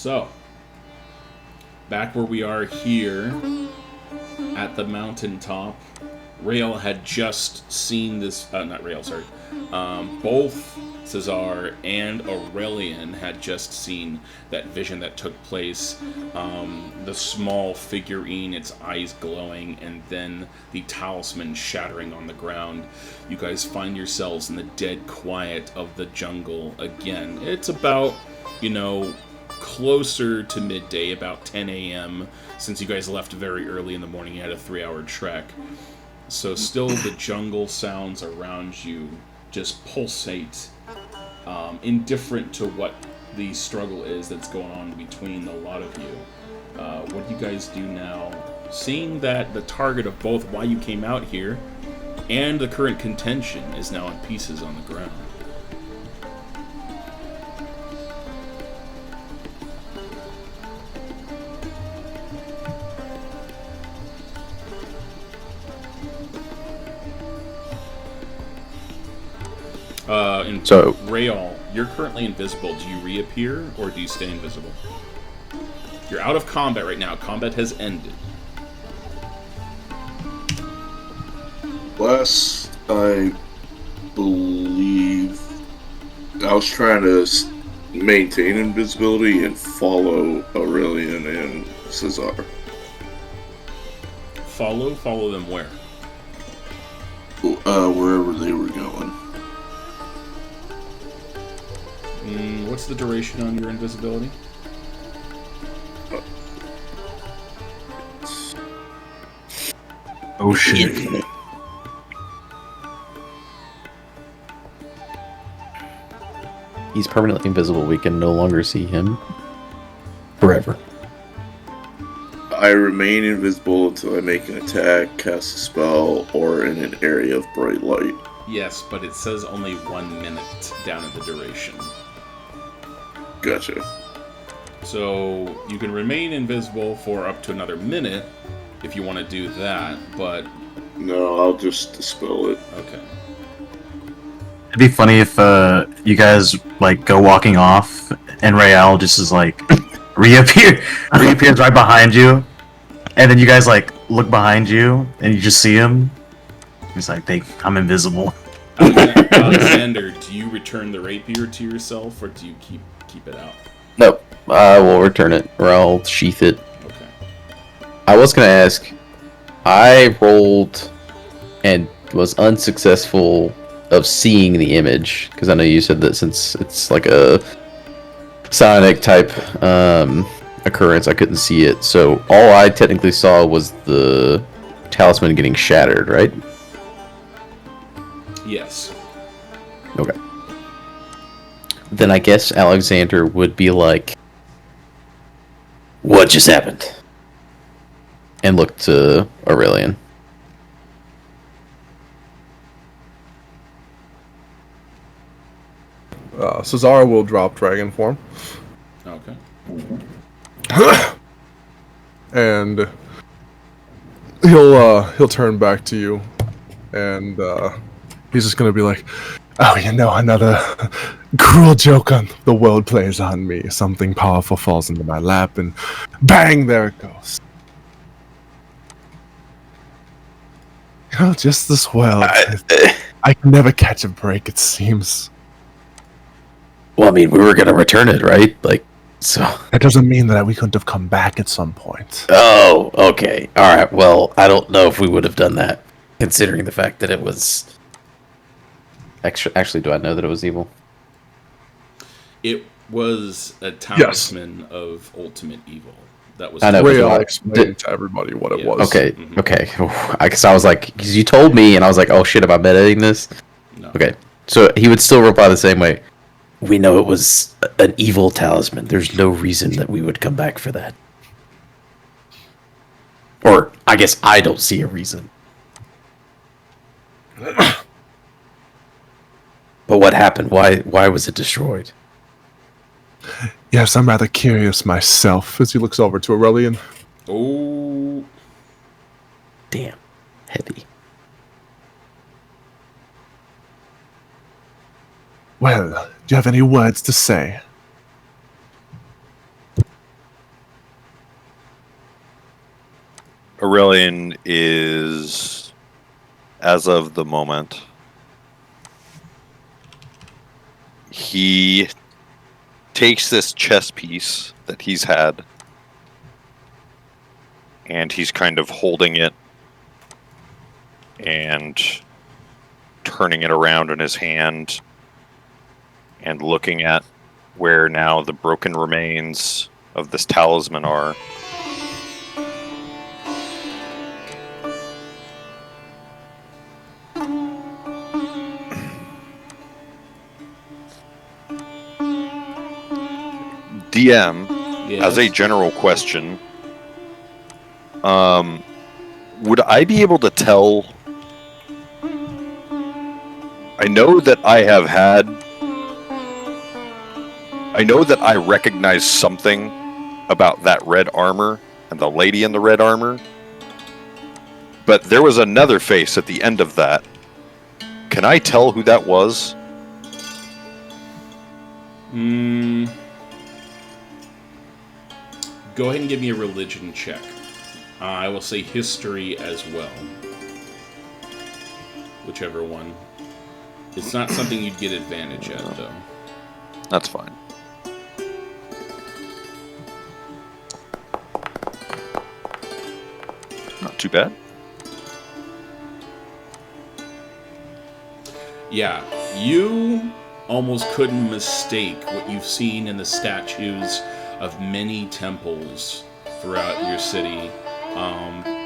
So, back where we are here at the mountaintop, Rael had just seen this. Not Rael, sorry. Both Cesar and Aurelian had just seen that vision that took place. The small figurine, its eyes glowing, and then the talisman shattering on the ground. You guys find yourselves in the dead quiet of the jungle again. It's about, closer to midday, about 10 a.m. Since you guys left very early in the morning, you had a 3-hour trek. So still the jungle sounds around you just pulsate, indifferent to what the struggle is that's going on between the lot of you. What do you guys do now? Seeing that the target of both why you came out here and the current contention is now in pieces on the ground. Rael, you're currently invisible. Do you reappear, or do you stay invisible? You're out of combat right now. Combat has ended. Last I believe, I was trying to maintain invisibility and follow Aurelian and Cesar. Follow them where? Wherever they were going. What's the duration on your invisibility? Oh shit. He's permanently invisible. We can no longer see him forever. I remain invisible until I make an attack, cast a spell, or in an area of bright light. Yes, but it says only 1 minute down at the duration. Gotcha. So you can remain invisible for up to another minute if you want to do that, but... No, I'll just dispel it. Okay. It'd be funny if you guys go walking off and Rael just is reappears right behind you, and then you guys look behind you and you just see him. He's like, I'm invisible. Alexander, do you return the rapier to yourself, or do you keep it out? Nope. I will return it, or I'll sheath it. Okay. I was gonna ask. I rolled and was unsuccessful of seeing the image, because I know you said that since it's like a psionic type occurrence, I couldn't see it. So all I technically saw was the talisman getting shattered, right? Yes. Okay. Then I guess Alexander would be like, "What just happened?" And look to Aurelian. Cesar will drop dragon form. Okay. And he'll turn back to you, and he's just gonna be like, "Oh, another cruel joke on the world plays on me. Something powerful falls into my lap, and bang, there it goes. Just this world. I can never catch a break, it seems." Well, I mean, we were gonna return it, right? So. That doesn't mean that we couldn't have come back at some point. Oh, okay. All right. Well, I don't know if we would have done that, considering the fact that it was. Actually, do I know that it was evil? It was a talisman of ultimate evil. That was. I know. I'll explain to everybody what it was. Okay. Mm-hmm. Okay. I guess I was like, because you told me, and I was like, oh shit, am I editing this? No. Okay. So he would still reply the same way. We know it was an evil talisman. There's no reason that we would come back for that. Or, I guess I don't see a reason. But what happened? Why was it destroyed? Yes, I'm rather curious myself, as he looks over to Aurelian. Oh. Damn. Heavy. Well, do you have any words to say? Aurelian is, as of the moment, he takes this chess piece that he's had, and he's kind of holding it and turning it around in his hand and looking at where now the broken remains of this talisman are. DM, as a Yes. general question, would I be able to tell? I know that I recognize something about that red armor and the lady in the red armor, but there was another face at the end of that. Can I tell who that was? Go ahead and give me a religion check. I will say history as well. Whichever one. It's not something you'd get advantage at, though. That's fine. Not too bad. Yeah, you almost couldn't mistake what you've seen in the statues of many temples throughout your city.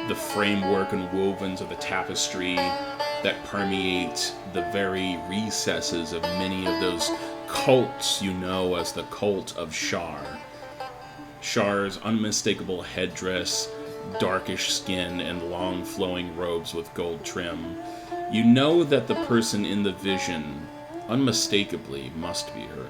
The framework and wovens of the tapestry that permeate the very recesses of many of those cults you know as the cult of Shar. Shar's unmistakable headdress, darkish skin, and long flowing robes with gold trim. You know that the person in the vision unmistakably must be her.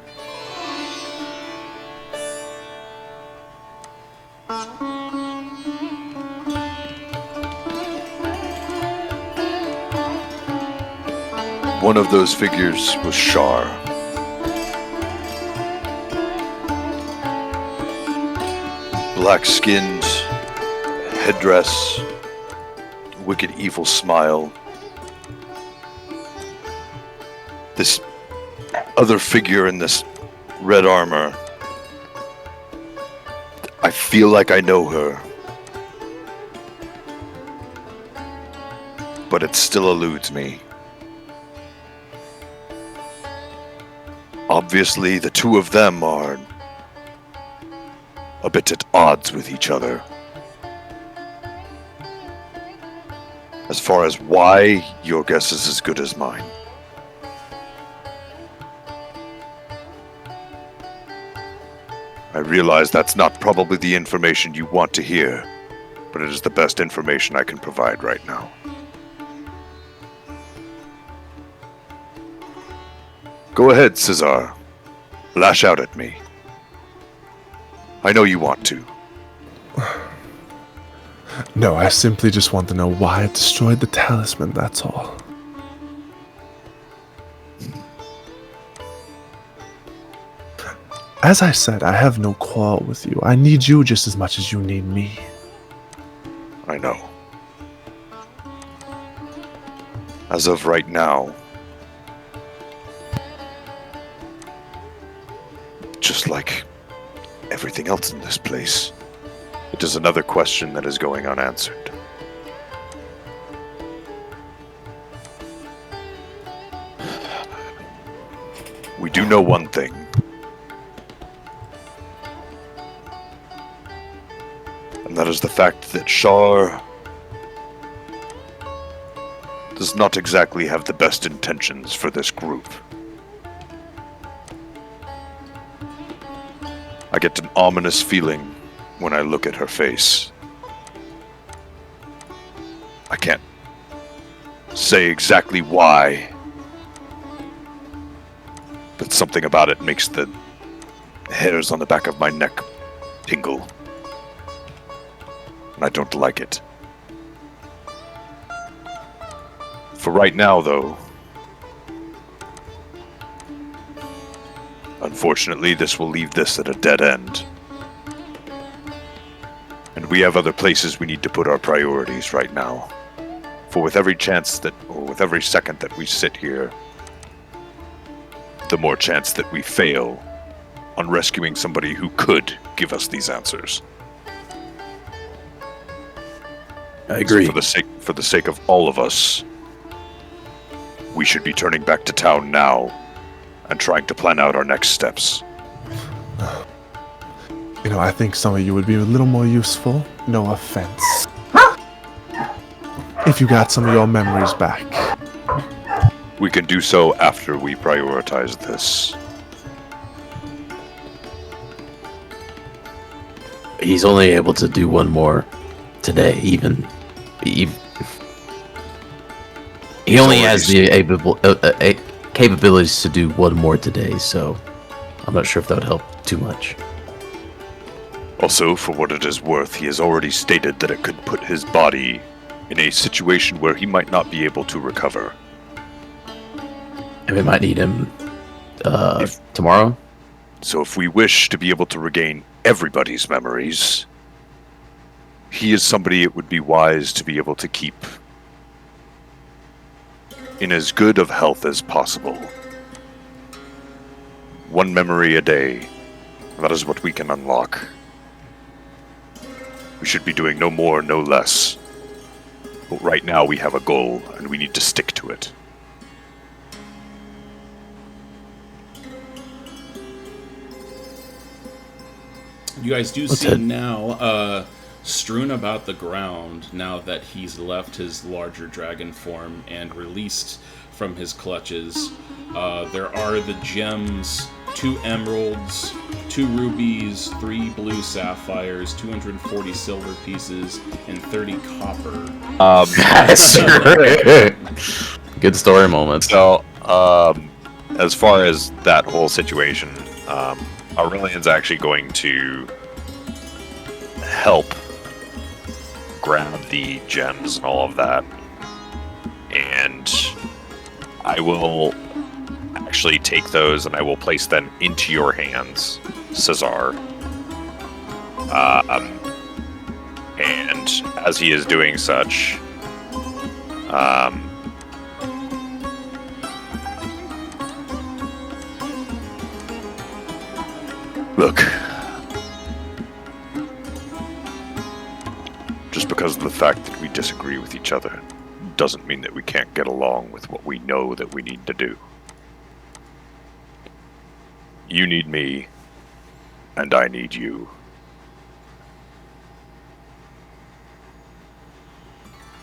One of those figures was Shar. Black-skinned, headdress, wicked evil smile. This other figure in this red armor, I feel like I know her, but it still eludes me. Obviously, the two of them are a bit at odds with each other. As far as why, your guess is as good as mine. I realize that's not probably the information you want to hear, but it is the best information I can provide right now. Go ahead, Cesar. Lash out at me. I know you want to. No, I simply just want to know why it destroyed the talisman, that's all. As I said, I have no quarrel with you. I need you just as much as you need me. I know. As of right now, just like everything else in this place, it is another question that is going unanswered. We do know one thing. And that is the fact that Shar does not exactly have the best intentions for this group. I get an ominous feeling when I look at her face. I can't say exactly why, but something about it makes the hairs on the back of my neck tingle. And I don't like it. For right now, though, unfortunately, this will leave this at a dead end. And we have other places we need to put our priorities right now. For with every with every second that we sit here, the more chance that we fail on rescuing somebody who could give us these answers. I agree. So for the sake of all of us, we should be turning back to town now and trying to plan out our next steps. You know, I think some of you would be a little more useful. No offense. If you got some of your memories back. We can do so after we prioritize this. He's only able to do one more today, even he only has the capabilities to do one more today, so I'm not sure if that would help too much. Also, for what it is worth, he has already stated that it could put his body in a situation where he might not be able to recover. And we might need him tomorrow. So if we wish to be able to regain everybody's memories, he is somebody it would be wise to be able to keep in as good of health as possible. One memory a day, that is what we can unlock. We should be doing no more, no less. But right now we have a goal, and we need to stick to it. You guys do see now, strewn about the ground, now that he's left his larger dragon form and released from his clutches, there are the gems, 2 emeralds, 2 rubies, 3 blue sapphires, 240 silver pieces, and 30 copper. That's great. Good story moment. So, as far as that whole situation, Aurelian's actually going to help grab the gems and all of that. And I will actually take those and I will place them into your hands, Cesar. And as he is doing such, look, just because of the fact that we disagree with each other doesn't mean that we can't get along with what we know that we need to do. You need me, and I need you.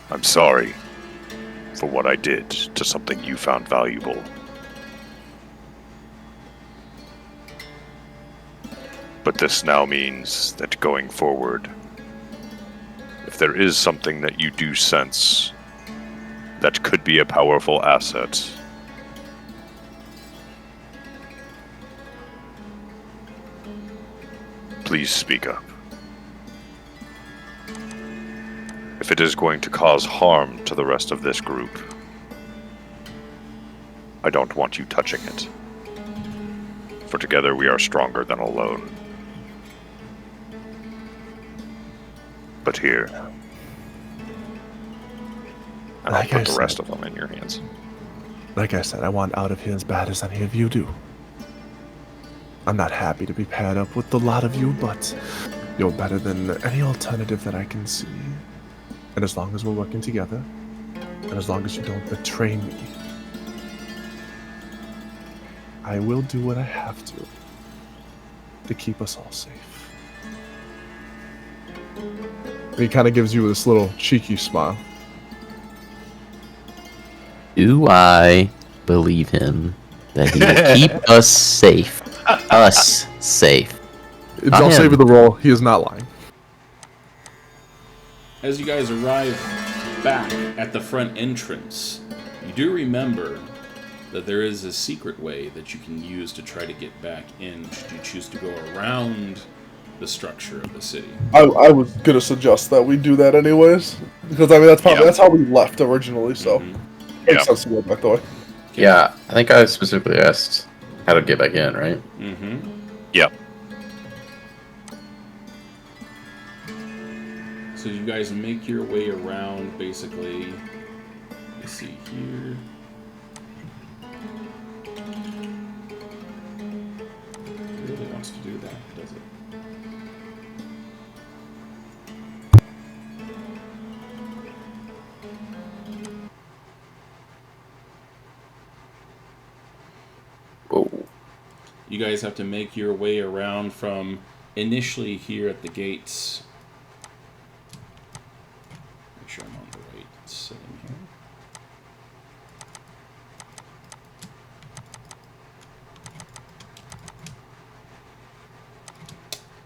I'm sorry for what I did to something you found valuable. But this now means that going forward, if there is something that you do sense that could be a powerful asset, please speak up. If it is going to cause harm to the rest of this group, I don't want you touching it. For together we are stronger than alone. But here, and I'll Like I put the said. rest of them in your hands. Like I said, I want out of here as bad as any of you do. I'm not happy to be paired up with a lot of you, but you're better than any alternative that I can see. And as long as we're working together, and as long as you don't betray me, I will do what I have to keep us all safe. He kind of gives you this little cheeky smile. Do I believe him that he will keep us safe? Us safe. Not I'll him. save you the roll. He is not lying. As you guys arrive back at the front entrance, you do remember that there is a secret way that you can use to try to get back in should you choose to go around the structure of the city. I was gonna suggest that we do that anyways, because I mean that's probably that's how we left originally. So makes sense to go back the way. Yeah, I think I specifically asked how to get back in, right? Mm-hmm. Yep. So you guys make your way around, basically. Let's see here. It really wants to do that, does it? Whoa. You guys have to make your way around from initially here at the gates. Make sure I'm on the right setting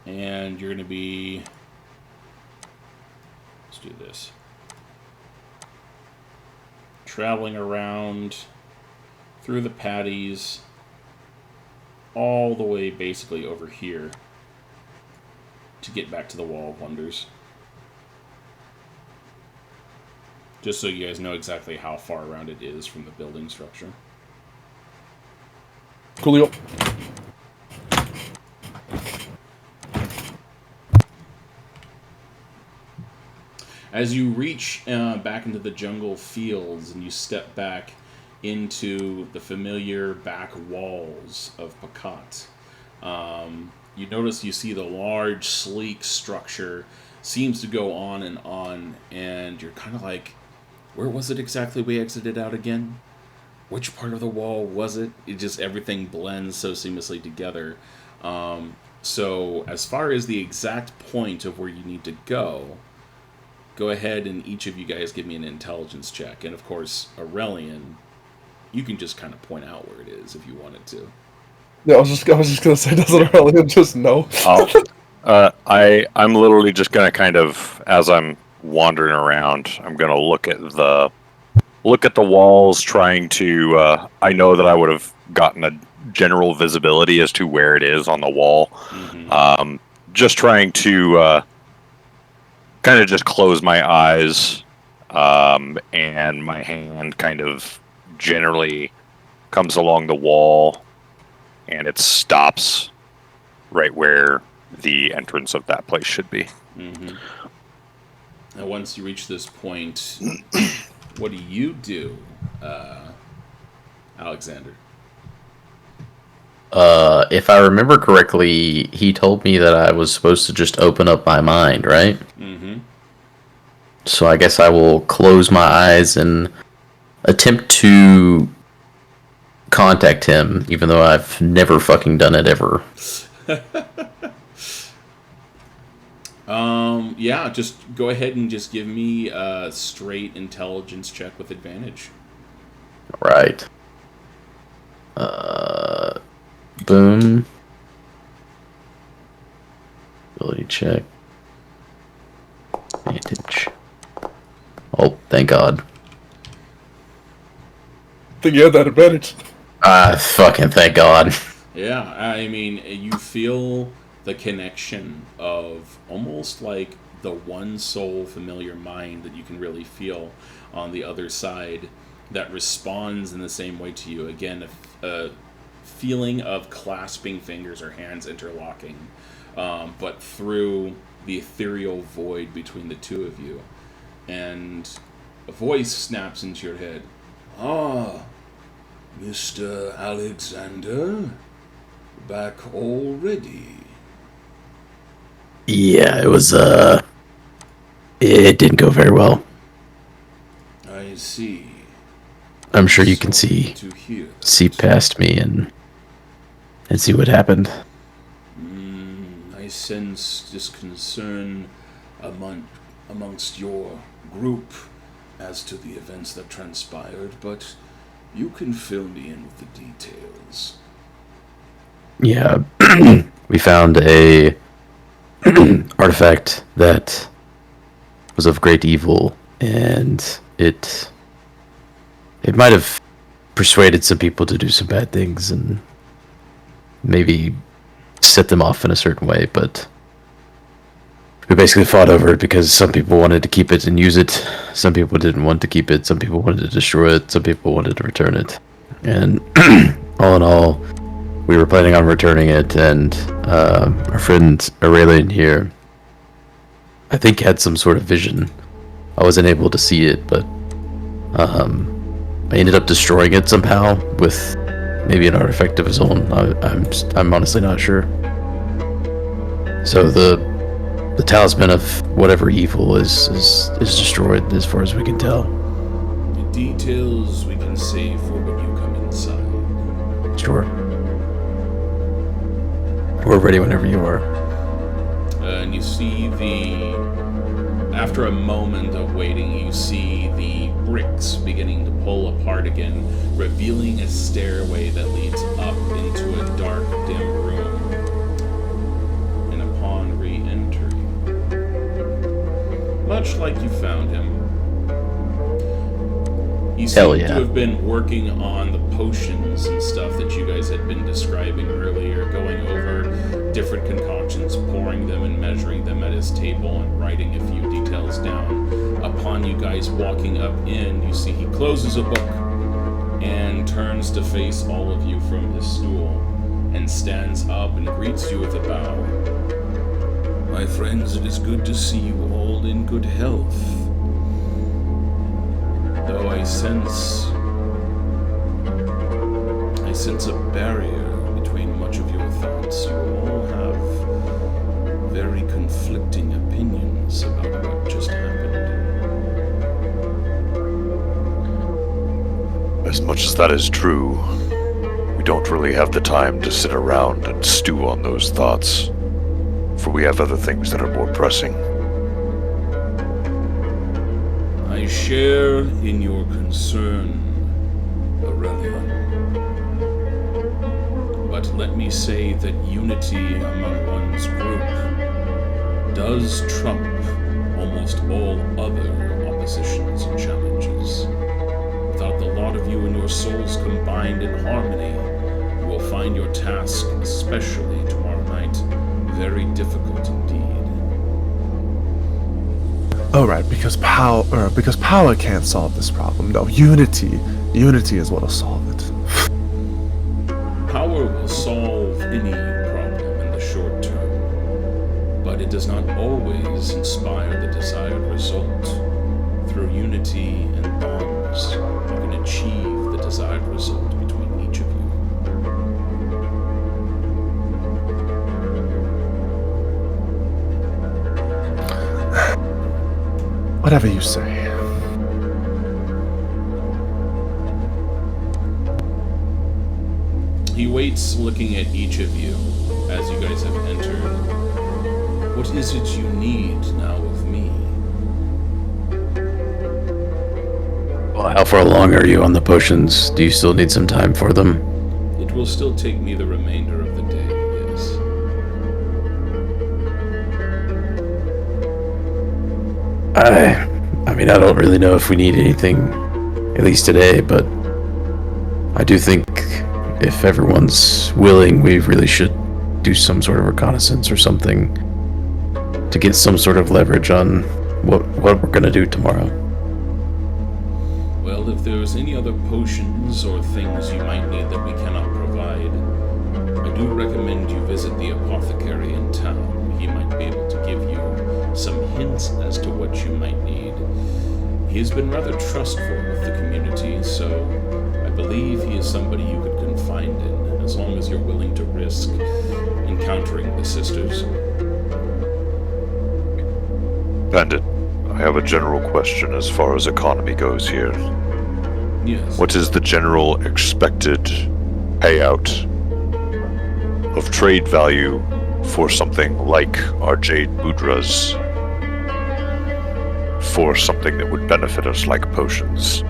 here. And you're going to be... Let's do this. Traveling around through the patties all the way basically over here to get back to the Wall of Wonders. Just so you guys know exactly how far around it is from the building structure. Coolio. As you reach back into the jungle fields and you step back into the familiar back walls of Pakat, you notice you see the large, sleek structure seems to go on, and you're kind of like, where was it exactly we exited out again? Which part of the wall was it? It just, everything blends so seamlessly together. So as far as the exact point of where you need to go ahead and each of you guys give me an intelligence check. And of course, Aurelian, you can just kind of point out where it is if you wanted to. Yeah, I was just gonna say, doesn't Aurelian just know? I'm literally just gonna kind of, as I'm wandering around, I'm gonna look at the walls, trying to. I know that I would have gotten a general visibility as to where it is on the wall. Mm-hmm. Just trying to kind of just close my eyes, and my hand kind of generally comes along the wall, and it stops right where the entrance of that place should be. Mm-hmm. Now, once you reach this point, what do you do, Alexander? If I remember correctly, he told me that I was supposed to just open up my mind, right? Mm-hmm. So I guess I will close my eyes and attempt to contact him, even though I've never fucking done it ever. Yeah, just go ahead and just give me a straight intelligence check with advantage. Right. Boom. Ability check. Advantage. Oh, thank God. I think you had that advantage. Fucking thank God. Yeah, I mean, you feel the connection of almost like the one soul familiar mind that you can really feel on the other side that responds in the same way to you. Again, a feeling of clasping fingers or hands interlocking, but through the ethereal void between the two of you. And a voice snaps into your head. Ah, Mr. Alexander, back already. Yeah, it was, it didn't go very well. I see. I'm sure you can see To hear that. see past me and see what happened. I sense disconcern amongst your group as to the events that transpired, but you can fill me in with the details. Yeah, we found a artifact that was of great evil, and it might have persuaded some people to do some bad things and maybe set them off in a certain way, but we basically fought over it because some people wanted to keep it and use it, some people didn't want to keep it, some people wanted to destroy it, some people wanted to return it. And all in all, we were planning on returning it, and our friend Aurelian here I think had some sort of vision. I wasn't able to see it, but I ended up destroying it somehow with maybe an artifact of his own. I'm honestly not sure. So the talisman of whatever evil is destroyed as far as we can tell. The details we can save for when you come inside. Sure. We're ready whenever you are. And you see after a moment of waiting, you see the bricks beginning to pull apart again, revealing a stairway that leads up into a dark, dim room. And upon re-entering, much like you found him, he seemed to have been working on the potions and stuff that you guys had been describing earlier, going over different concoctions, pouring them and measuring them at his table and writing a few details down. Upon you guys walking up in, you see he closes a book and turns to face all of you from his stool and stands up and greets you with a bow. My friends, it is good to see you all in good health. Though I sense a barrier between much of your thoughts. You all have very conflicting opinions about what just happened. As much as that is true, we don't really have the time to sit around and stew on those thoughts, for we have other things that are more pressing. I share in your concern, Aurelian. But let me say that unity among one's group does trump almost all other oppositions and challenges. Without the lot of you and your souls combined in harmony, you will find your task, especially tomorrow night, very difficult indeed. Oh, right, because power can't solve this problem. No, unity is what'll solve it. Power will solve any problem in the short term, but it does not always inspire the desired result. Through unity and bonds, you can achieve the desired result between each of you. Whatever you say. He waits, looking at each of you as you guys have entered. What is it you need now of me? Well, how far along are you on the potions? Do you still need some time for them? It will still take me the remainder of the day, yes. I mean, I don't really know if we need anything, at least today, but I do think if everyone's willing, we really should do some sort of reconnaissance or something to get some sort of leverage on what we're gonna do tomorrow. Well, if there's any other potions or things you might need that we cannot provide, I do recommend you visit the apothecary in town. He might be able to give you some hints as to what you might need. He has been rather trustful with the community, so I believe he is somebody you could confide in, as long as you're willing to risk encountering the sisters. Bandit, I have a general question as far as economy goes here. Yes. What is the general expected payout of trade value for something like our jade mudras for something that would benefit us like potions?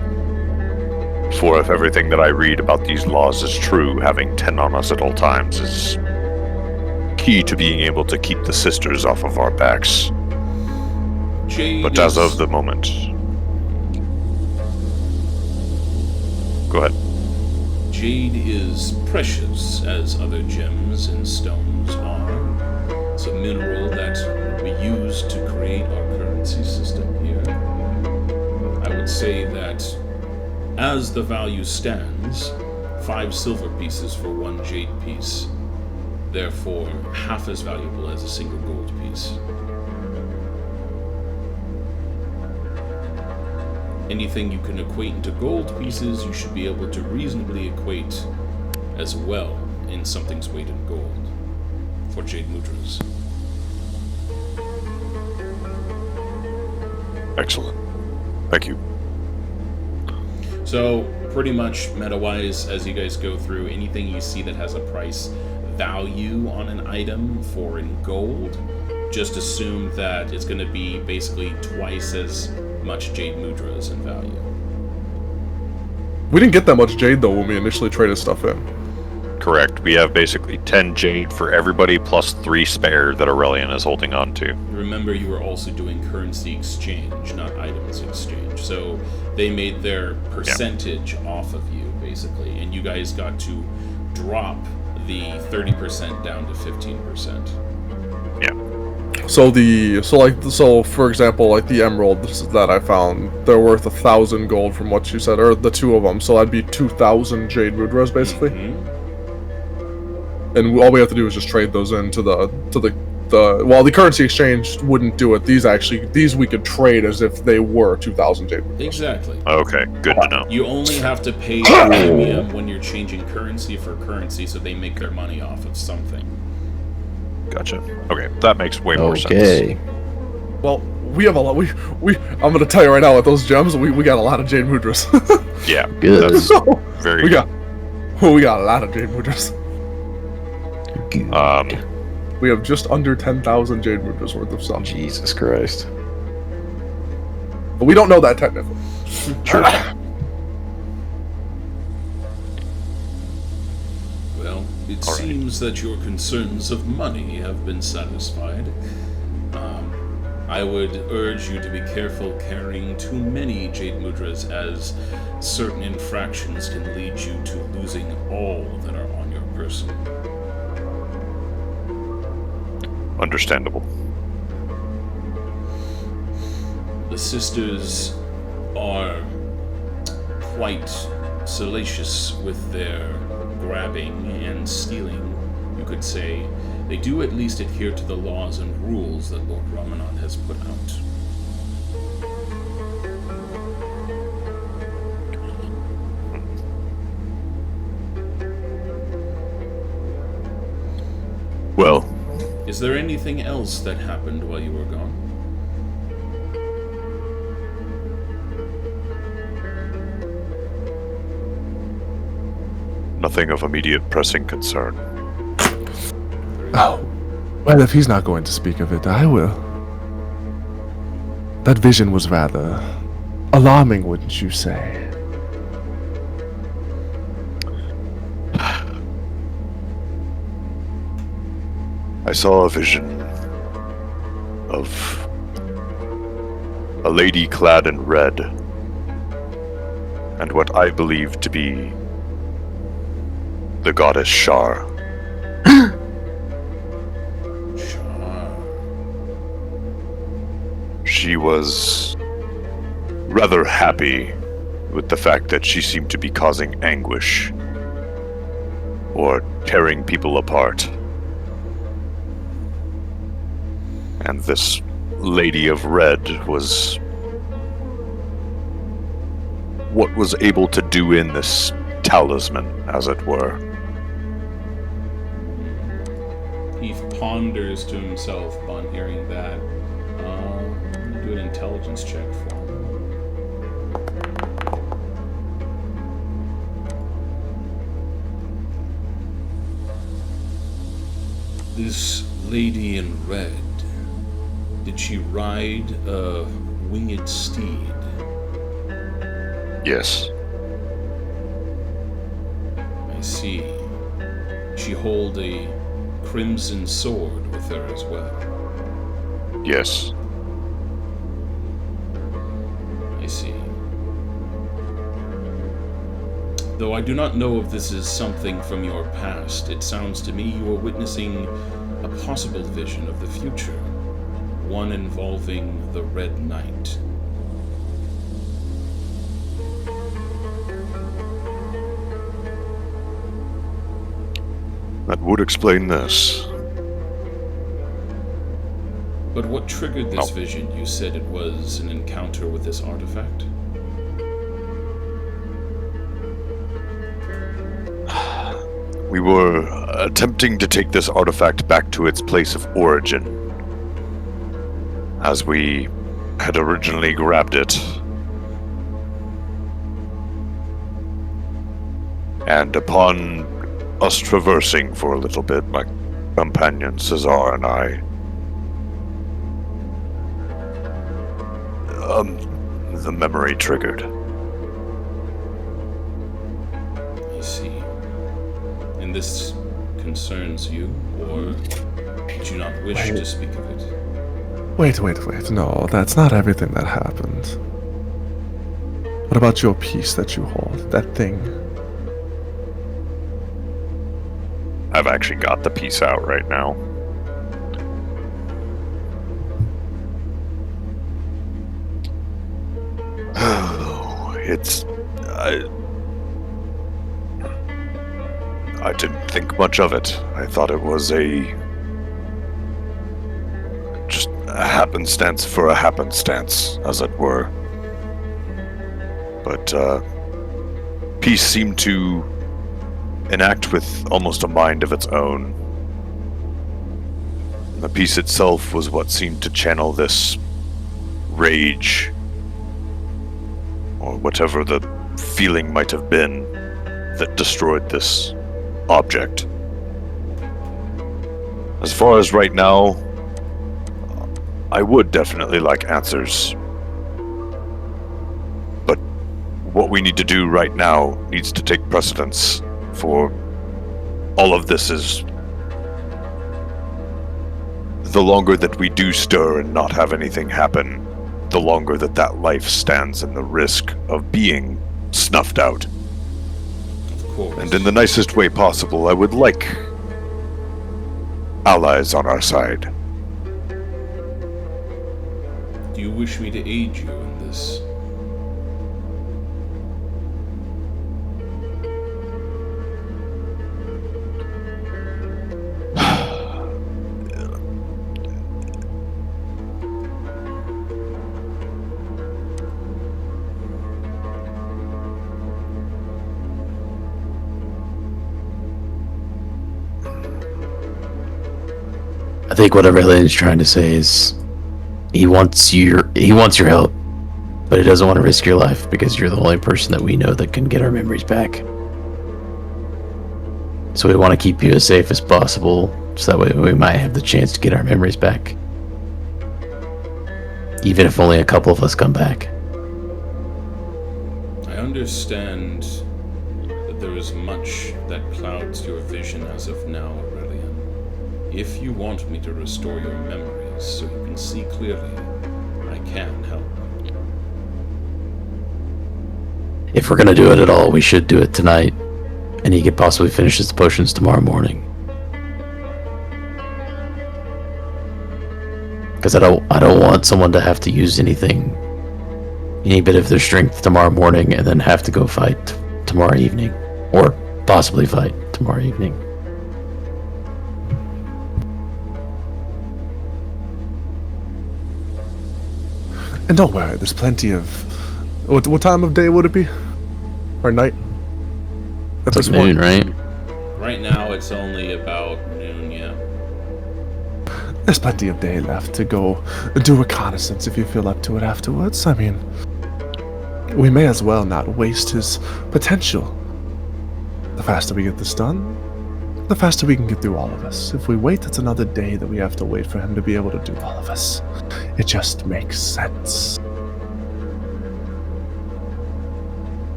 For if everything that I read about these laws is true, having 10 on us at all times is key to being able to keep the sisters off of our backs. Jade But as of the moment... Go ahead. Jade is precious as other gems and stones are. It's a mineral that we use to create our currency system here. I would say that as the value stands, 5 silver pieces for 1 jade piece, therefore half as valuable as a single gold piece. anything you can equate into gold pieces, you should be able to reasonably equate as well in something's weight in gold for jade mudras. Excellent. Thank you. So, pretty much meta-wise, as you guys go through, anything you see that has a price value on an item for in gold, just assume that it's going to be basically twice as much jade mudras in value. We didn't get that much jade though when we initially traded stuff in. Correct. We have basically 10 jade for everybody, plus 3 spare that Aurelian is holding on to. Remember, you were also doing currency exchange, not items exchange. So they made their percentage off of you, basically, and you guys got to drop the 30% down to 15%. Yeah. So for example, like the emeralds that I found, they're worth 1,000 gold from what you said, or the 2 of them. So that'd be 2,000 jade mudras basically. Mm-hmm. And all we have to do is just trade those into the the currency exchange wouldn't do it. These we could trade as if they were 2,000 jade mudras. Exactly. Okay, good to know. You only have to pay the premium when you're changing currency for currency, so they make their money off of something. Gotcha. Okay, that makes way more sense. Okay. Well, we have a lot. I'm gonna tell you right now, with those gems, we got a lot of jade mudras. Yeah, Good. that's very we good. got a lot of jade mudras. We have just under 10,000 jade mudras worth of stuff. Jesus Christ. But we don't know that technically. Sure. Well, it All right. seems that your concerns of money have been satisfied. I would urge you to be careful carrying too many jade mudras, as certain infractions can lead you to losing all that are on your person. Understandable. The sisters are quite salacious with their grabbing and stealing, you could say. They do at least adhere to the laws and rules that Lord Ramanan has put out. Well, Is there anything else that happened while you were gone? nothing of immediate pressing concern. Oh. Well, if he's not going to speak of it, I will. That vision was rather alarming, wouldn't you say? I saw a vision of a lady clad in red, and what I believe to be the goddess Shar. She was rather happy with the fact that she seemed to be causing anguish or tearing people apart. And this Lady of Red was what was able to do in this talisman, as it were. He ponders to himself upon hearing that. I'm gonna do an intelligence check for him. This lady in red, did she ride a winged steed? Yes. I see. She hold a crimson sword with her as well. Yes. I see. Though I do not know if this is something from your past, it sounds to me you are witnessing a possible vision of the future, one involving the Red Knight. That would explain this. But what triggered this Oh. vision? You said it was an encounter with this artifact? We were attempting to take this artifact back to its place of origin, as we had originally grabbed it. And upon us traversing for a little bit, my companion Cesar and I, the memory triggered. I see. And this concerns you, or do you not wish to speak of it? Wait. No, that's not everything that happened. What about your piece that you hold? That thing? I've actually got the piece out right now. It's... I didn't think much of it. I thought it was just a happenstance for a happenstance, as it were. But, peace seemed to enact with almost a mind of its own. And the piece itself was what seemed to channel this rage, or whatever the feeling might have been that destroyed this object. As far as right now, I would definitely like answers. But what we need to do right now needs to take precedence, for all of this is... The longer that we do stir and not have anything happen, the longer that life stands in the risk of being snuffed out. Of course. And in the nicest way possible, I would like allies on our side. Do you wish me to aid you in this? I think what Aurelian's trying to say is he wants your help, but he doesn't want to risk your life because you're the only person that we know that can get our memories back. So we want to keep you as safe as possible, so that way we might have the chance to get our memories back. Even if only a couple of us come back. I understand that there is much that clouds your vision as of now, Aurelian. If you want me to restore your memories so you can see clearly, I can help. If we're gonna do it at all, we should do it tonight, and he could possibly finish his potions tomorrow morning. Because I don't want someone to have to use any bit of their strength tomorrow morning and then have to go fight tomorrow evening, or possibly fight tomorrow evening. And don't worry, there's plenty of... What time of day would it be? Or night? At It's this like noon, point? right? Right now, it's only about noon, yeah. There's plenty of day left to go do reconnaissance if you feel up to it afterwards. I mean, we may as well not waste his potential. The faster we get this done, the faster we can get through all of us. If we wait, it's another day that we have to wait for him to be able to do all of us. It just makes sense.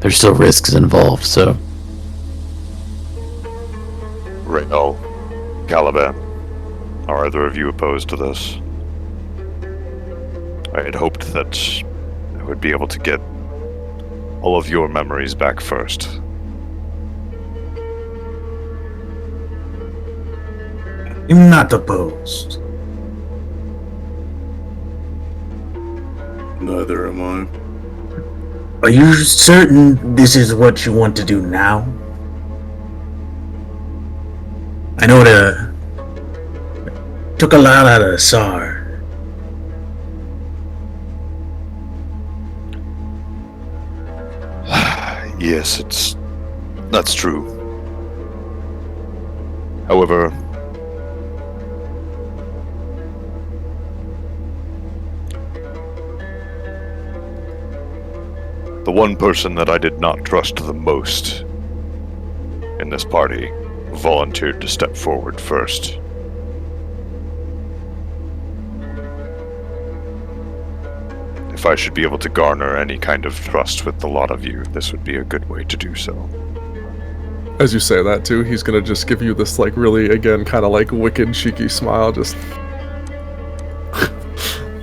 There's still risks involved, so Rael, Caliban, are either of you opposed to this? I had hoped that I would be able to get all of your memories back first. I'm not opposed. Neither am I. Are you certain this is what you want to do now? I know it took a lot out of Sar. Yes, it's That's true. However, the one person that I did not trust the most in this party volunteered to step forward first. If I should be able to garner any kind of trust with the lot of you, this would be a good way to do so. As you say that too, he's gonna just give you this like really again kind of like wicked cheeky smile, just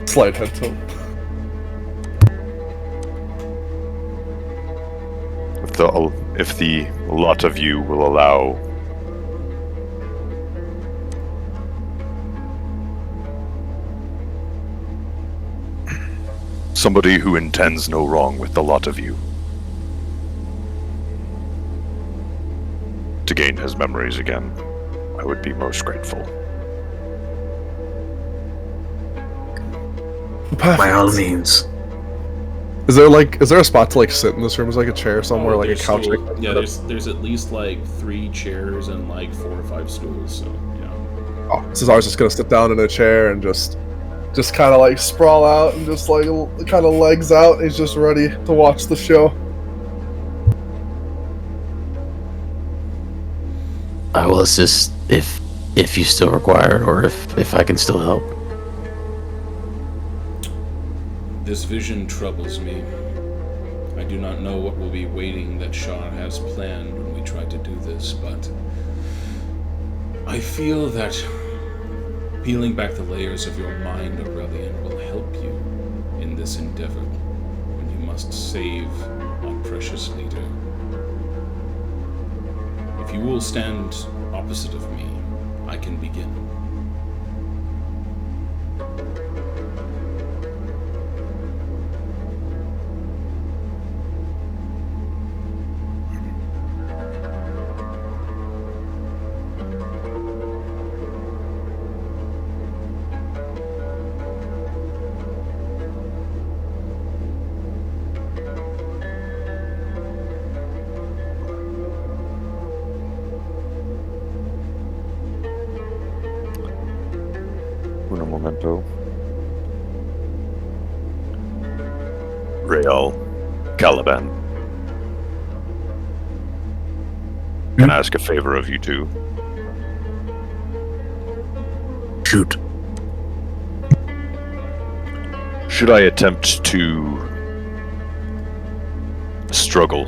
slight head tilt. If the lot of you will allow somebody who intends no wrong with the lot of you to gain his memories again, I would be most grateful. By all means. Is there a spot to like sit in this room? Is like a chair somewhere, like a couch? Stool. Yeah, there's at least like 3 chairs and like 4 or 5 stools. So yeah. Oh, Cesar's just gonna sit down in a chair and just kind of like sprawl out and just like kind of legs out. He's just ready to watch the show. I will assist if you still require it, or if I can still help. This vision troubles me. I do not know what will be waiting that Shah has planned when we try to do this, but I feel that peeling back the layers of your mind, Aurelian, will help you in this endeavor when you must save our precious leader. If you will stand opposite of me, I can begin. Un momento. Rael, Caliban. Can I ask a favor of you two? Shoot. Should I attempt to struggle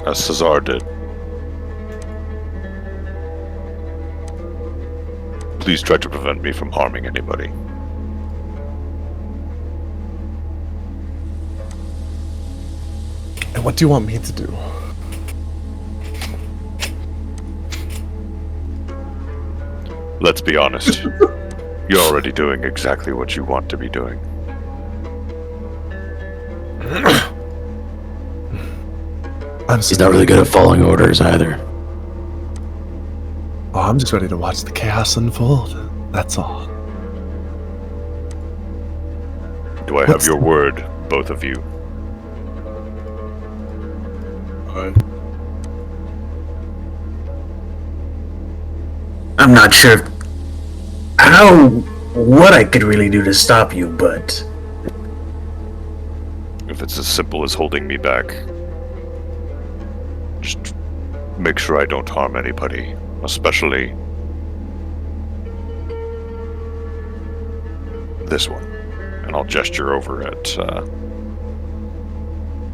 as Cesar did, please try to prevent me from harming anybody. And what do you want me to do? Let's be honest. You're already doing exactly what you want to be doing. He's not really good at following orders either. Oh, I'm just ready to watch the chaos unfold. That's all. Do I have your word, both of you? I'm not sure what I could really do to stop you, but If it's as simple as holding me back, just make sure I don't harm anybody, especially this one. And I'll gesture over at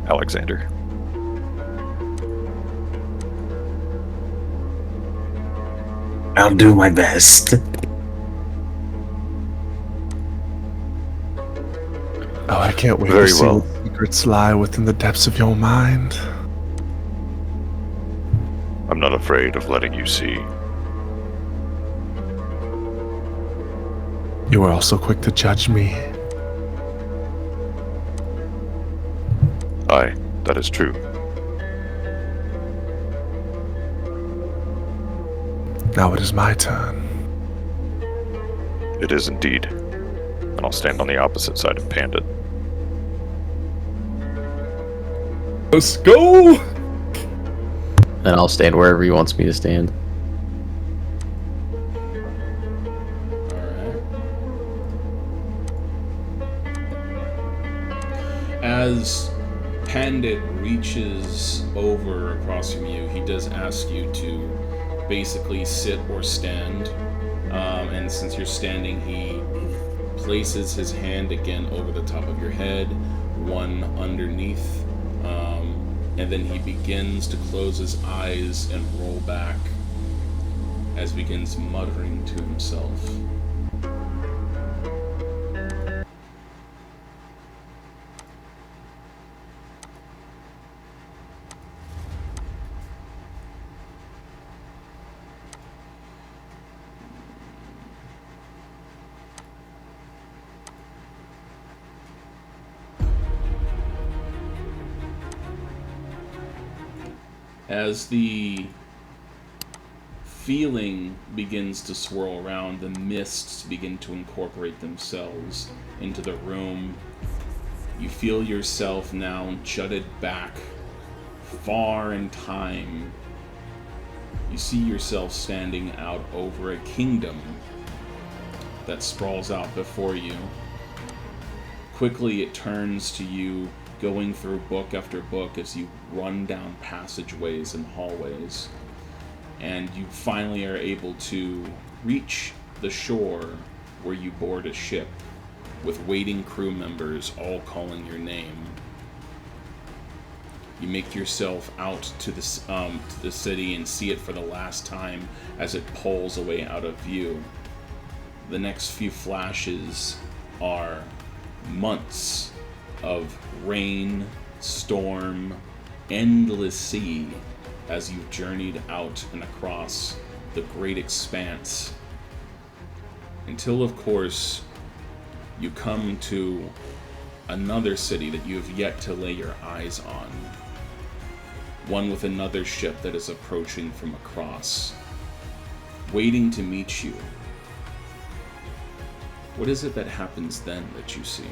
Alexander. I'll do my best. Oh, I can't wait Very to see well. what secrets lie within the depths of your mind. I'm not afraid of letting you see. You are also quick to judge me. Aye, that is true. Now it is my turn. It is indeed. And I'll stand on the opposite side of Pandit. Let's go! And I'll stand wherever he wants me to stand. Alright. As Pandit reaches over across from you, he does ask you to basically sit or stand. And since you're standing, he places his hand again over the top of your head, one underneath, and then he begins to close his eyes and roll back as begins muttering to himself. As the feeling begins to swirl around, the mists begin to incorporate themselves into the room. You feel yourself now jutted back far in time. You see yourself standing out over a kingdom that sprawls out before you. Quickly it turns to you, going through book after book as you run down passageways and hallways, and you finally are able to reach the shore where you board a ship with waiting crew members all calling your name. You make yourself out to the city and see it for the last time as it pulls away out of view. The next few flashes are months of rain, storm, endless sea as you've journeyed out and across the great expanse. Until, of course, you come to another city that you have yet to lay your eyes on. One with another ship that is approaching from across, waiting to meet you. What is it that happens then that you see?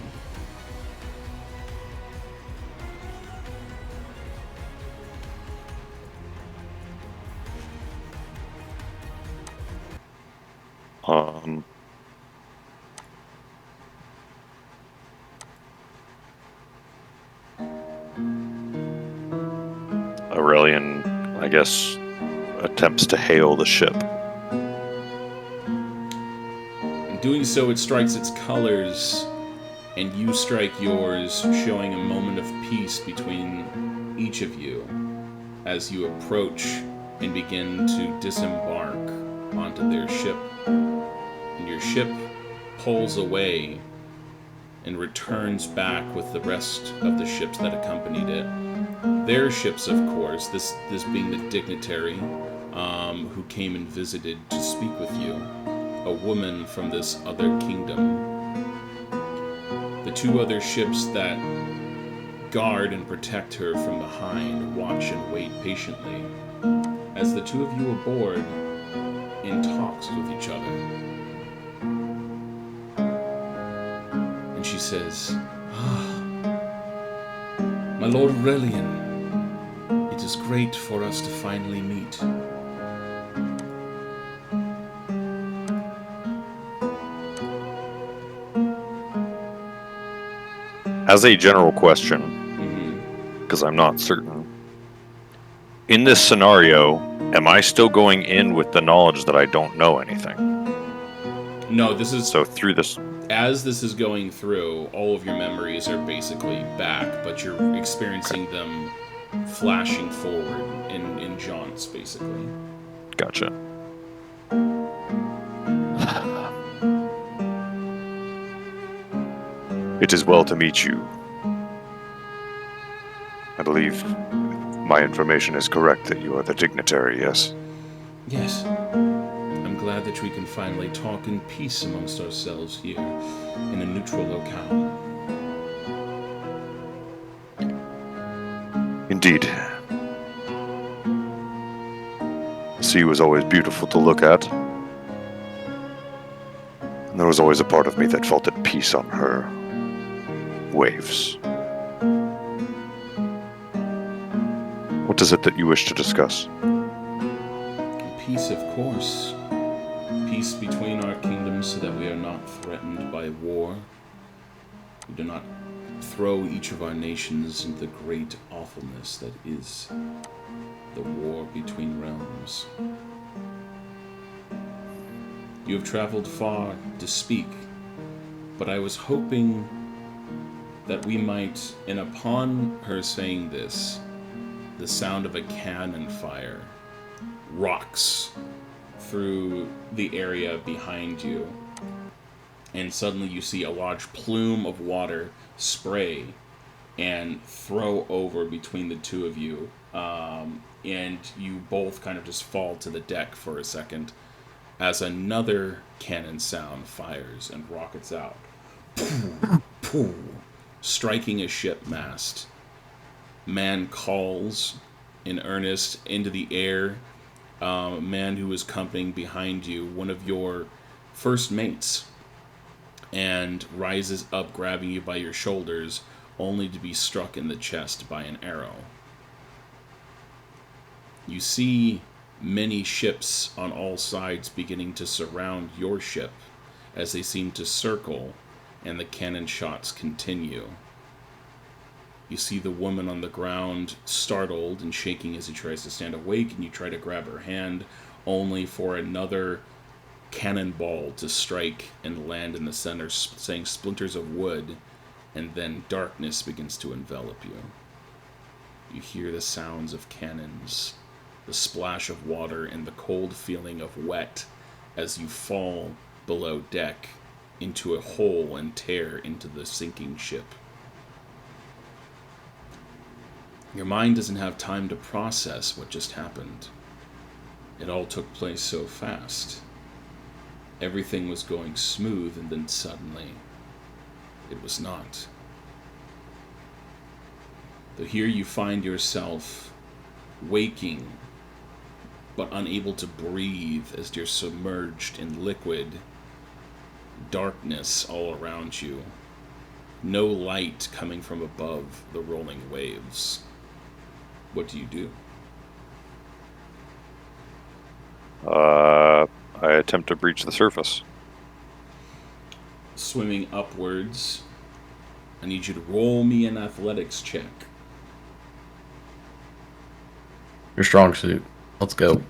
Aurelian, I guess, attempts to hail the ship. In doing so, it strikes its colors, and you strike yours, showing a moment of peace between each of you as you approach and begin to disembark onto their ship. And your ship pulls away and returns back with the rest of the ships that accompanied it. Their ships, of course, this being the dignitary who came and visited to speak with you, a woman from this other kingdom. The two other ships that guard and protect her from behind watch and wait patiently as the two of you are aboard in talks with each other. And she says, "My Lord Aurelian, it is great for us to finally meet." As a general question, because I'm not certain, in this scenario, am I still going in with the knowledge that I don't know anything? No, this is... So through this... As this is going through, all of your memories are basically back, but you're experiencing them flashing forward in jaunts, basically. Gotcha. It is well to meet you. I believe my information is correct that you are the dignitary, yes? Yes. I'm glad that we can finally talk in peace amongst ourselves here in a neutral locale. Indeed. The sea was always beautiful to look at. And there was always a part of me that felt at peace on her waves. What is it that you wish to discuss? Peace, of course. Peace between our kingdoms so that we are not threatened by war. We do not throw each of our nations into the great awfulness that is the war between realms. You have traveled far to speak, but I was hoping that we might, and upon her saying this, the sound of a cannon fire rocks through the area behind you, and suddenly you see a large plume of water spray and throw over between the two of you, and you both kind of just fall to the deck for a second as another cannon sound fires and rockets out, striking a ship mast. Man calls in earnest into the air. Man who is accompanying behind you, one of your first mates, and rises up, grabbing you by your shoulders, only to be struck in the chest by an arrow. You see many ships on all sides beginning to surround your ship as they seem to circle, and the cannon shots continue. You see the woman on the ground, startled and shaking as he tries to stand awake, and you try to grab her hand, only for another cannonball to strike and land in the center, saying splinters of wood, and then darkness begins to envelop you. You hear the sounds of cannons, the splash of water, and the cold feeling of wet as you fall below deck into a hole and tear into the sinking ship. Your mind doesn't have time to process what just happened. It all took place so fast. Everything was going smooth, and then suddenly, it was not. So here you find yourself waking, but unable to breathe as you're submerged in liquid darkness all around you. No light coming from above the rolling waves. What do you do? I attempt to breach the surface. Swimming upwards, I need you to roll me an athletics check. Your strong suit. Let's go.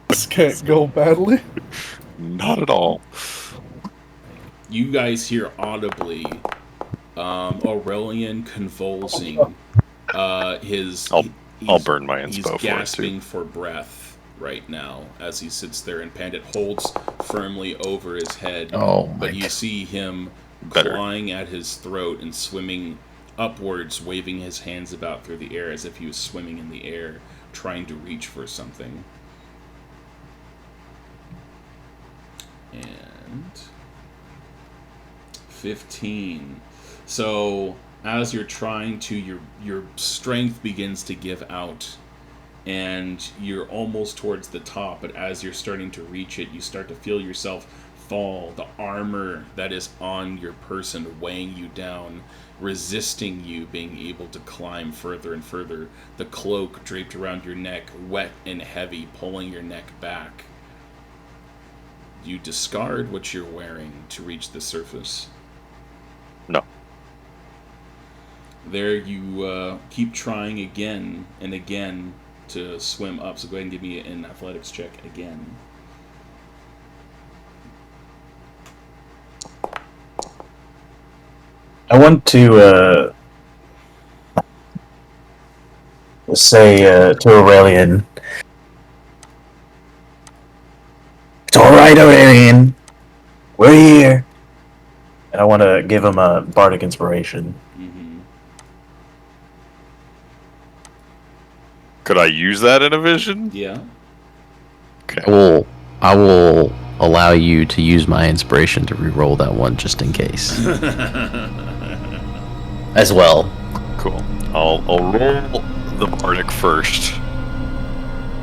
This can't go badly. Not at all. You guys hear audibly Aurelian convulsing. I'll He's burn my inspo He's for it, gasping too. for breath right now as he sits there, and Pandit holds firmly over his head. Oh my But you God. see him Better. clawing at his throat and swimming upwards, waving his hands about through the air as if he was swimming in the air, trying to reach for something. And 15. So as you're trying to, your strength begins to give out, and you're almost towards the top, but as you're starting to reach it, you start to feel yourself fall. The armor that is on your person weighing you down, resisting you being able to climb further and further. The cloak draped around your neck, wet and heavy, pulling your neck back. You discard what you're wearing to reach the surface. No. There you keep trying again and again to swim up, so go ahead and give me an athletics check again. I want to say to Aurelian, "It's all right, Aurelian. We're here." And I want to give him a bardic inspiration. Mm-hmm. Could I use that in a vision? Yeah. Okay. I will allow you to use my inspiration to re-roll that one just in case. As well. Cool. I'll roll the bardic first,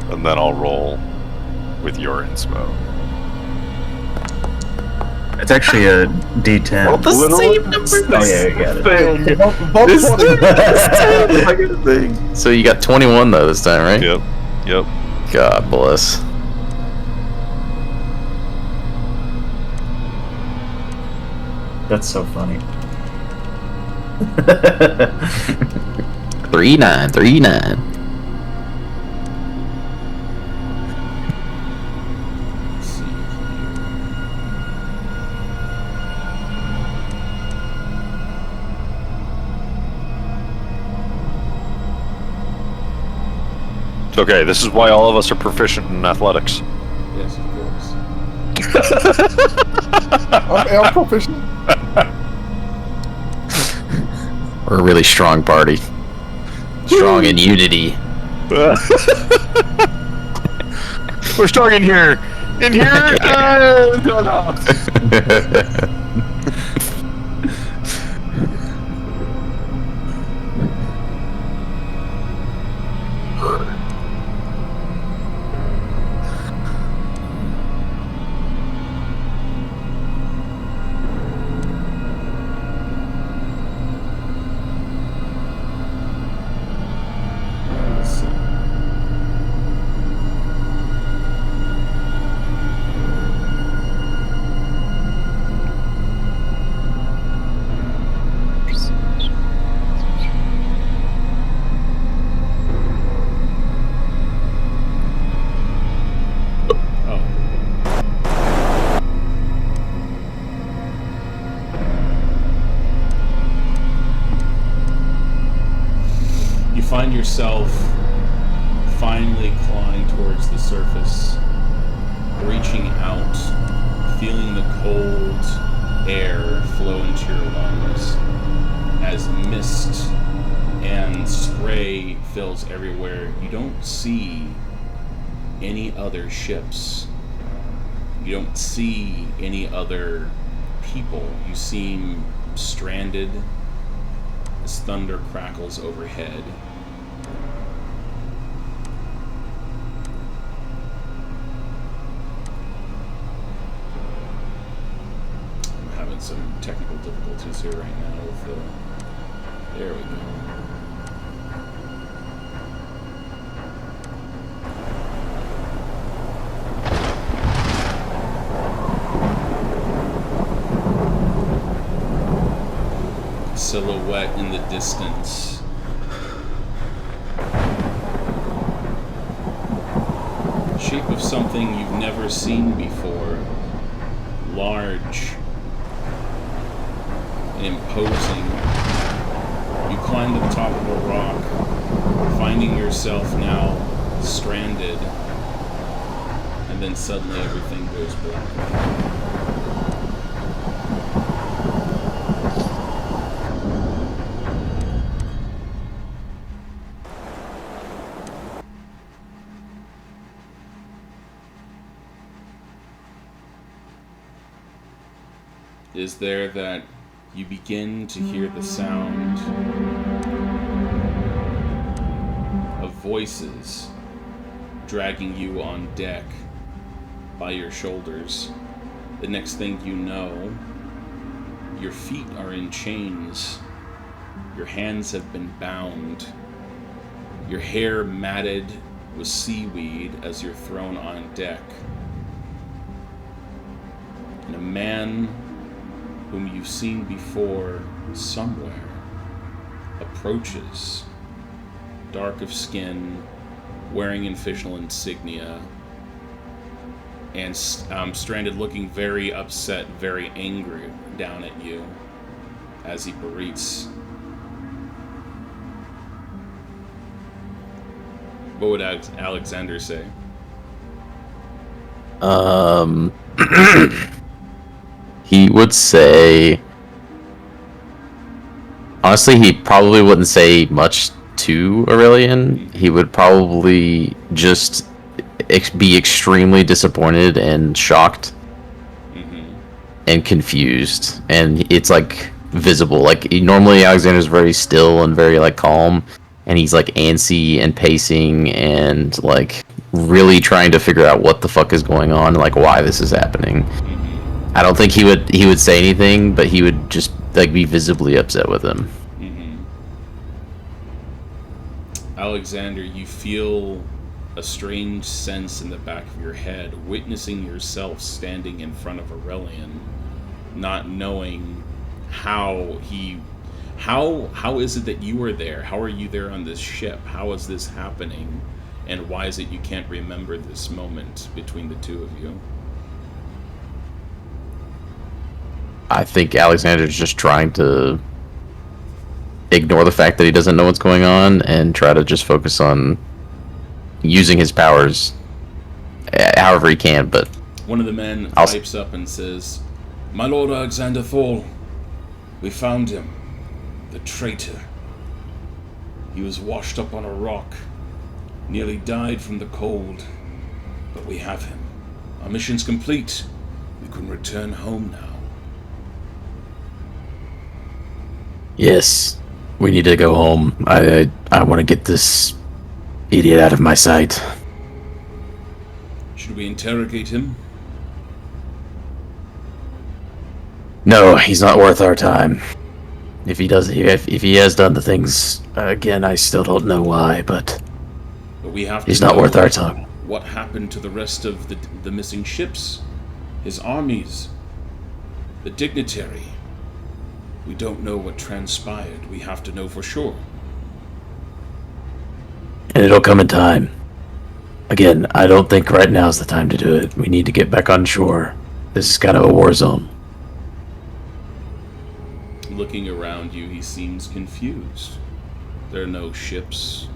and then I'll roll with your inspo. That's It's actually a D10. The same Oh yeah, you got it. So you got 21 though this time, right? Yep. Yep. God bless. That's so funny. 39. Let's see here. It's okay. This is why all of us are proficient in athletics. Yes, of course. I'm proficient. We're a really strong party. Strong in unity. We're strong in here. In here. No. Let's see. Oh. You find yourself finally clawing towards the surface, reaching out, feeling the cold air flow into your lungs as mist and spray fills everywhere. You don't see any other ships. You don't see any other people. You seem stranded as thunder crackles overhead. I'm having some technical difficulties here right now with the... There we go. Silhouette in the distance. Shape of something you've never seen before. Large and imposing. You climb to the top of a rock, finding yourself now stranded, and then suddenly everything goes black. Is there that you begin to hear the sound of voices dragging you on deck by your shoulders. The next thing you know, your feet are in chains, your hands have been bound, your hair matted with seaweed as you're thrown on deck. And a man whom you've seen before somewhere approaches, dark of skin, wearing official insignia, and stranded, looking very upset, very angry down at you as he berates. What would Alexander say? He would say, honestly, he probably wouldn't say much to Aurelian. He would probably just be extremely disappointed and shocked and confused. And it's like visible. Like normally Alexander's very still and very like calm, and he's like antsy and pacing and like really trying to figure out what the fuck is going on and like why this is happening. I don't think he would say anything, but he would just like be visibly upset with him. Alexander, you feel a strange sense in the back of your head, witnessing yourself standing in front of Aurelian, not knowing how is it that you are there? How are you there on this ship? How is this happening? And why is it you can't remember this moment between the two of you? I think Alexander's just trying to ignore the fact that he doesn't know what's going on and try to just focus on using his powers however he can. But one of the men pipes up and says, "My lord Alexander Thal, we found him. The traitor. He was washed up on a rock, nearly died from the cold, but we have him. Our mission's complete. We can return home now." Yes, we need to go home. I want to get this idiot out of my sight. Should we interrogate him? No, he's not worth our time. If he has done the things again, I still don't know why, but we have to he's not worth our time. What happened to the rest of the missing ships? His armies? The dignitary? We don't know what transpired. We have to know for sure. And it'll come in time. Again, I don't think right now is the time to do it. We need to get back on shore. This is kind of a war zone. Looking around you, he seems confused. There are no ships.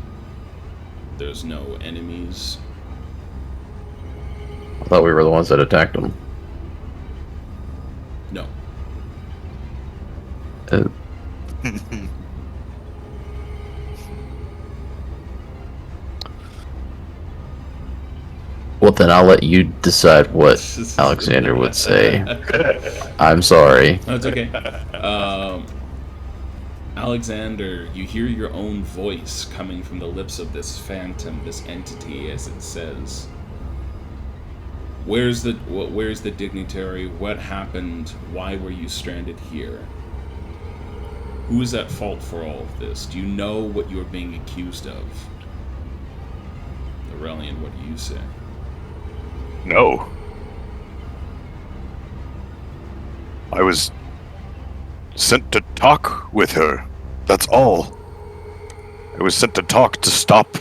There's no enemies. I thought we were the ones that attacked him. No. Well, then I'll let you decide what Alexander would say. I'm sorry. No, it's okay. Alexander, you hear your own voice coming from the lips of this phantom, this entity, as it says. Where's the dignitary? What happened? Why were you stranded here? Who is at fault for all of this? Do you know what you're being accused of? Aurelian, what do you say? No. I was sent to talk with her. That's all. I was sent to talk to stop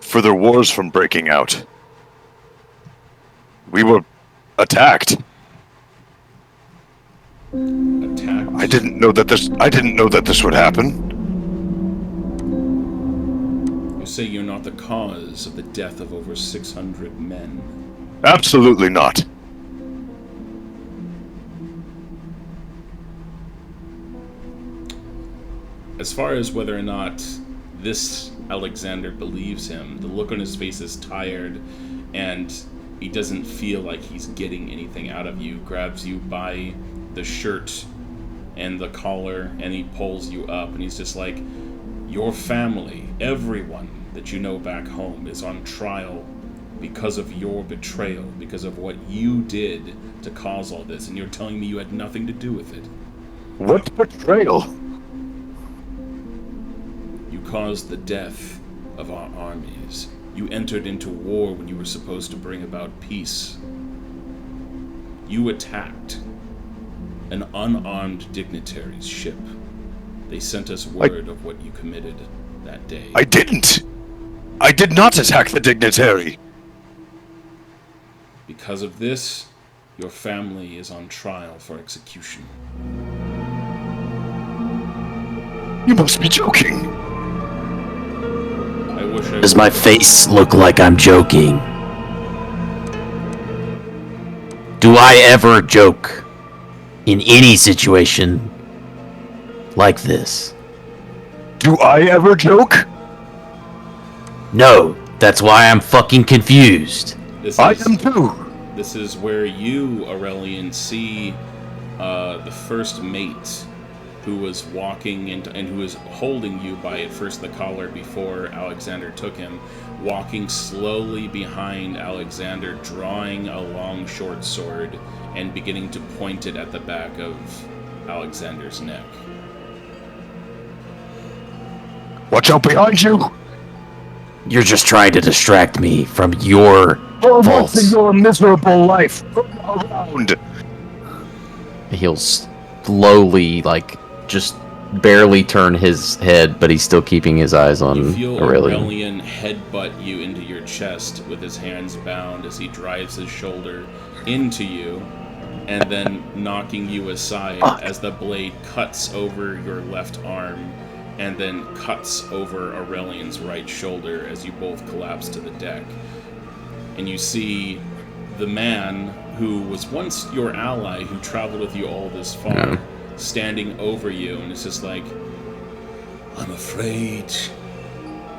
further wars from breaking out. We were attacked. Attacked? I didn't know that this would happen. You say you're not the cause of the death of over 600 men. Absolutely not. As far as whether or not this Alexander believes him, the look on his face is tired, and he doesn't feel like he's getting anything out of you. Grabs you by the shirt and the collar, and he pulls you up, and he's just like, your family, everyone that you know back home is on trial because of your betrayal, because of what you did to cause all this, and you're telling me you had nothing to do with it. What betrayal? You caused the death of our armies. You entered into war when you were supposed to bring about peace. You attacked an unarmed dignitary's ship. They sent us word of what you committed that day. I didn't! I did not attack the dignitary! Because of this, your family is on trial for execution. You must be joking! I wish I Does my face look like I'm joking? Do I ever joke in any situation like this? Do I ever joke? No, that's why I'm fucking confused. I am too. This is where you, Aurelian, see the first mate who was walking and who was holding you by at first the collar before Alexander took him, walking slowly behind Alexander, drawing a long short sword and beginning to point it at the back of Alexander's neck. Watch out behind you! You're just trying to distract me from your faults. Your miserable life. Around. He'll slowly, like, just barely turn his head, but he's still keeping his eyes on You feel Aurelian. Aurelian headbutt you into your chest with his hands bound as he drives his shoulder into you, and then knocking you aside as the blade cuts over your left arm and then cuts over Aurelian's right shoulder as you both collapse to the deck. And you see the man who was once your ally, who traveled with you all this far, standing over you, and it's just like, I'm afraid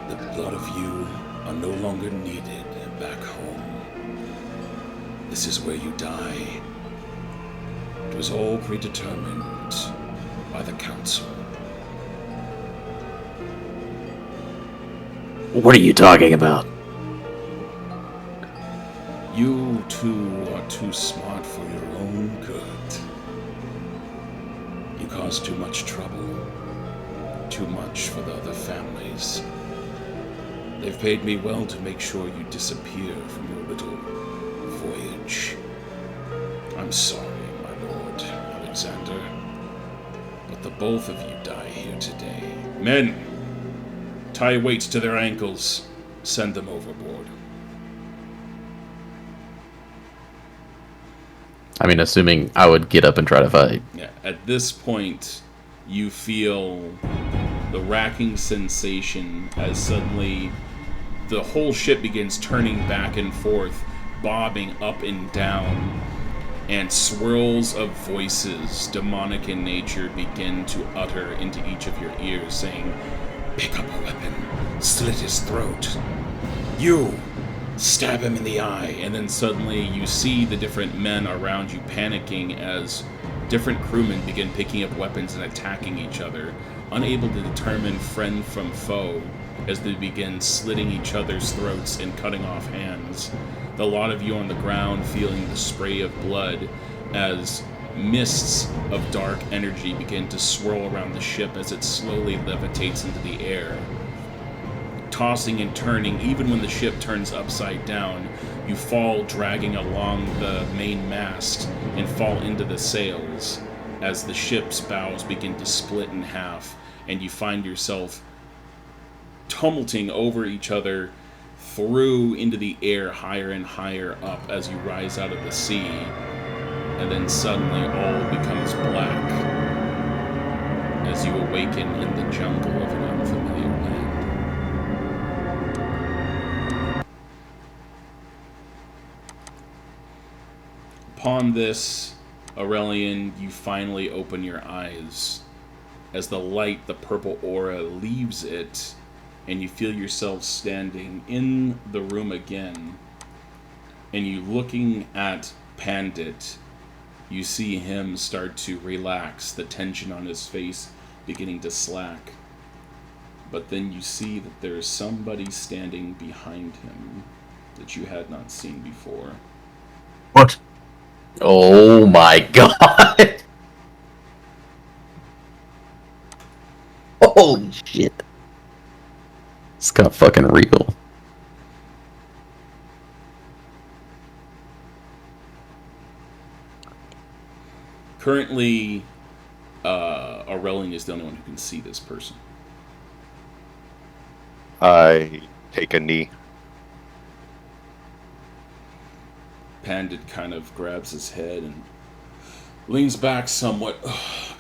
the blood of you are no longer needed back home. This is where you die. It was all predetermined by the council. What are you talking about? You two are too smart for your own good. You cause too much trouble. Too much for the other families. They've paid me well to make sure you disappear from your little voyage. I'm sorry, my lord, Alexander. But the both of you die here today. Men! Tie weights to their ankles. Send them overboard. I mean, assuming I would get up and try to fight. Yeah, at this point, you feel the racking sensation as suddenly the whole ship begins turning back and forth, bobbing up and down, and swirls of voices, demonic in nature, begin to utter into each of your ears, saying, "Pick up a weapon, slit his throat. You, stab him in the eye." And then suddenly you see the different men around you panicking as different crewmen begin picking up weapons and attacking each other, unable to determine friend from foe as they begin slitting each other's throats and cutting off hands. The lot of you on the ground feeling the spray of blood as mists of dark energy begin to swirl around the ship as it slowly levitates into the air. Tossing and turning, even when the ship turns upside down, you fall dragging along the main mast and fall into the sails as the ship's bows begin to split in half, and you find yourself tumulting over each other through into the air higher and higher up as you rise out of the sea, and then suddenly all becomes black as you awaken in the jungle of an unfamiliar land. Upon this, Aurelian, you finally open your eyes as the light, the purple aura, leaves it, and you feel yourself standing in the room again, and you looking at Pandit. You see him start to relax, the tension on his face beginning to slack. But then you see that there is somebody standing behind him that you had not seen before. What? Oh my god! Holy shit. It's got fucking real. Currently, Aurelian is the only one who can see this person. I take a knee. Pandit kind of grabs his head and leans back somewhat,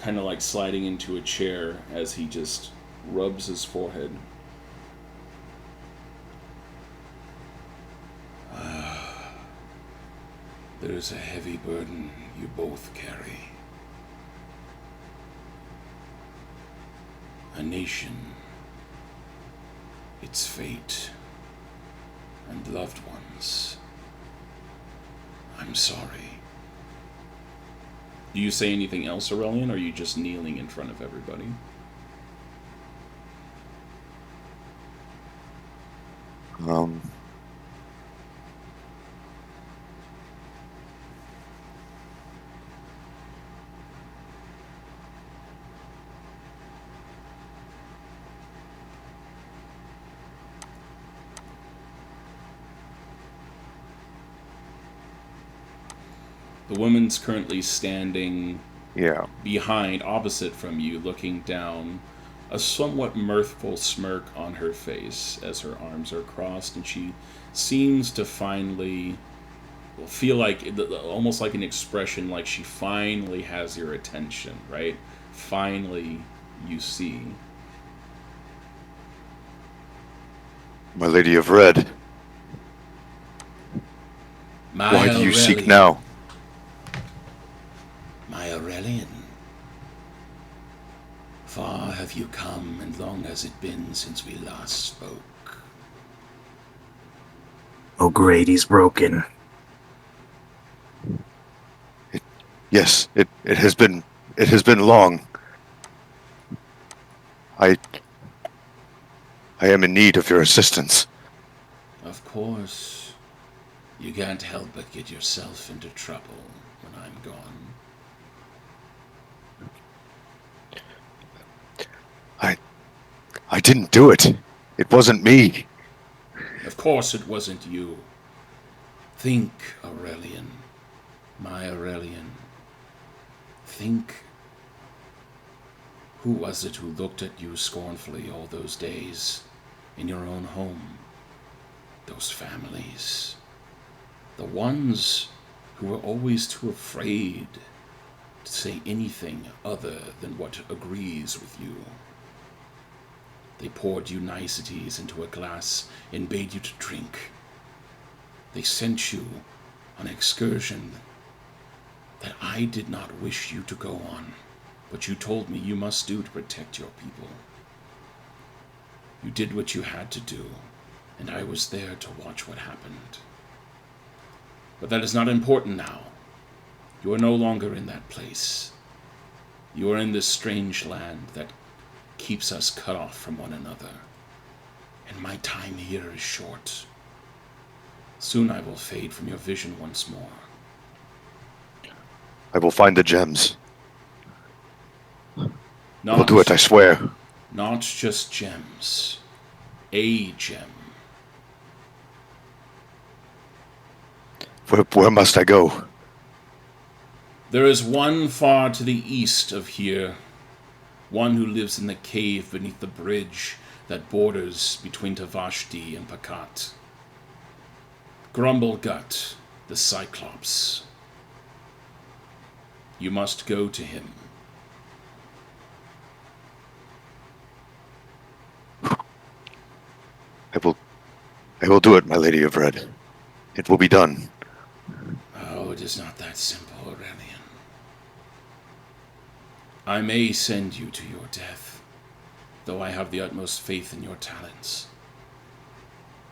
kind of like sliding into a chair as he just rubs his forehead. There is a heavy burden you both carry. A nation, its fate, and loved ones. I'm sorry. Do you say anything else, Aurelian, or are you just kneeling in front of everybody? Um, The woman's currently standing yeah. behind, opposite from you, looking down, a somewhat mirthful smirk on her face as her arms are crossed, and she seems to finally feel like, almost like an expression, like she finally has your attention, right? Finally, you see. My Lady of Red, My why do you seek Aurelian. now? My Aurelian. Far have you come, and long has it been since we last spoke. O'Grady's broken. Yes, it has been long. I am in need of your assistance. Of course. You can't help but get yourself into trouble when I'm gone. I didn't do it. It wasn't me. Of course it wasn't you. Think, Aurelian. My Aurelian. Think. Who was it who looked at you scornfully all those days in your own home? Those families. The ones who were always too afraid to say anything other than what agrees with you. They poured you niceties into a glass and bade you to drink. They sent you on an excursion that I did not wish you to go on, but you told me you must do to protect your people. You did what you had to do, and I was there to watch what happened. But that is not important now. You are no longer in that place. You are in this strange land that keeps us cut off from one another. And my time here is short. Soon I will fade from your vision once more. I will find the gems. I will Not, do it, I swear. not just gems. A gem. Where must I go? There is one far to the east of here. One who lives in the cave beneath the bridge that borders between Tavashti and Pakat. Grumblegut, the Cyclops. You must go to him. I will do it, my Lady of Red. It will be done. Oh, it is not that simple, Aurelian. I may send you to your death, though I have the utmost faith in your talents.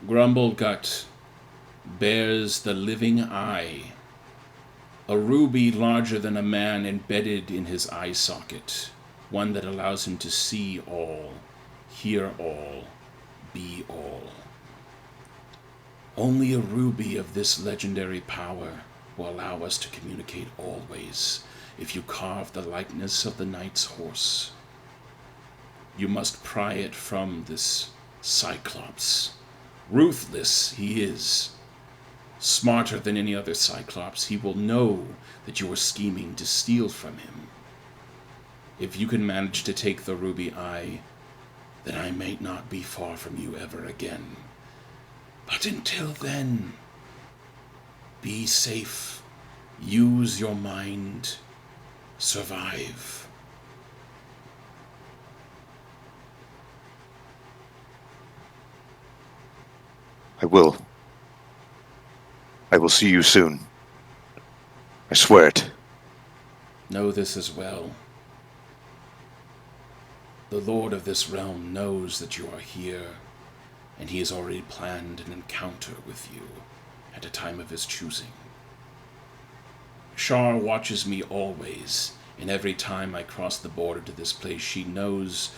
Grumblegut bears the living eye, a ruby larger than a man embedded in his eye socket, one that allows him to see all, hear all, be all. Only a ruby of this legendary power will allow us to communicate always. If you carve the likeness of the knight's horse, you must pry it from this Cyclops. Ruthless he is. Smarter than any other Cyclops, he will know that you are scheming to steal from him. If you can manage to take the ruby eye, then I may not be far from you ever again. But until then, be safe, use your mind, survive. I will. I will see you soon. I swear it. Know this as well. The Lord of this realm knows that you are here, and he has already planned an encounter with you at a time of his choosing. Shar watches me always, and every time I cross the border to this place, she knows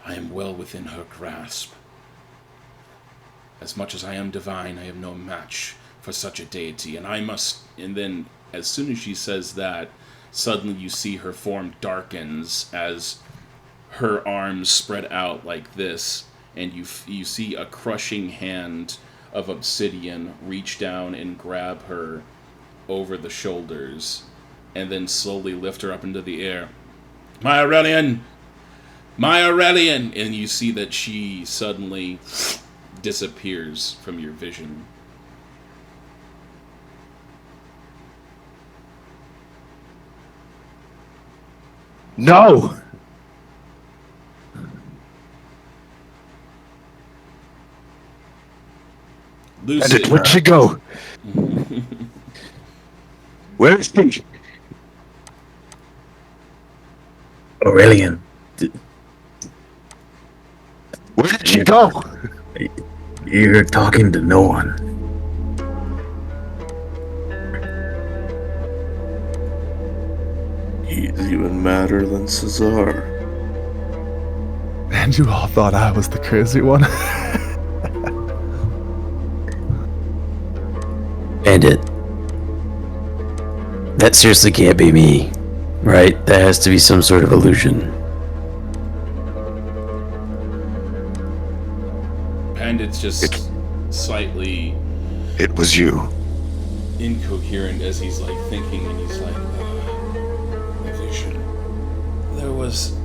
I am well within her grasp. As much as I am divine, I am no match for such a deity, and I must... And then, as soon as she says that, suddenly you see her form darkens as her arms spread out like this, and you see a crushing hand of obsidian reach down and grab her over the shoulders, and then slowly lift her up into the air. My Aurelian! My Aurelian! And you see that she suddenly disappears from your vision. No! Lucy, And where'd she go? Where is she? Aurelian, Where did she go? you're talking to no one. He's even madder than Cesar. And you all thought I was the crazy one? Bandit. That seriously can't be me, right? That has to be some sort of illusion. Bandit's just slightly It was you. incoherent as he's like thinking, and he's like, a vision. There was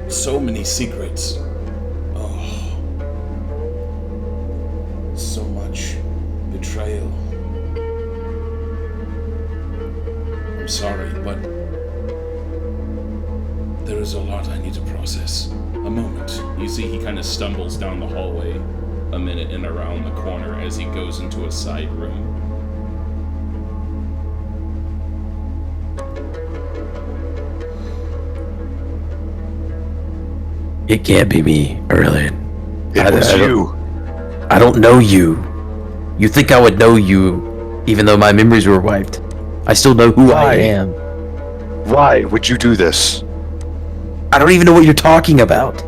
so many secrets. Oh, so much betrayal. I'm sorry, but there is a lot I need to process. A moment. You see, he kind of stumbles down the hallway a minute and around the corner as he goes into a side room. It can't be me, Aurelian. It was you. I don't know you. You think I would know you, even though my memories were wiped. I still know who I Why? am. Why would you do this? I don't even know what you're talking about.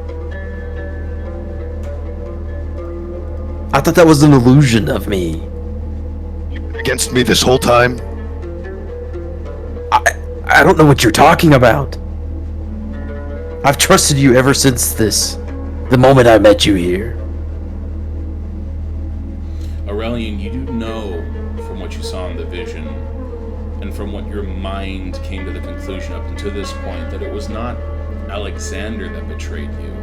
I thought that was an illusion of me. Against me this whole time? I don't know what you're talking about. I've trusted you ever since the moment I met you here. Aurelian, you do know from what you saw in the vision, and from what your mind came to the conclusion up until this point, that it was not Alexander that betrayed you,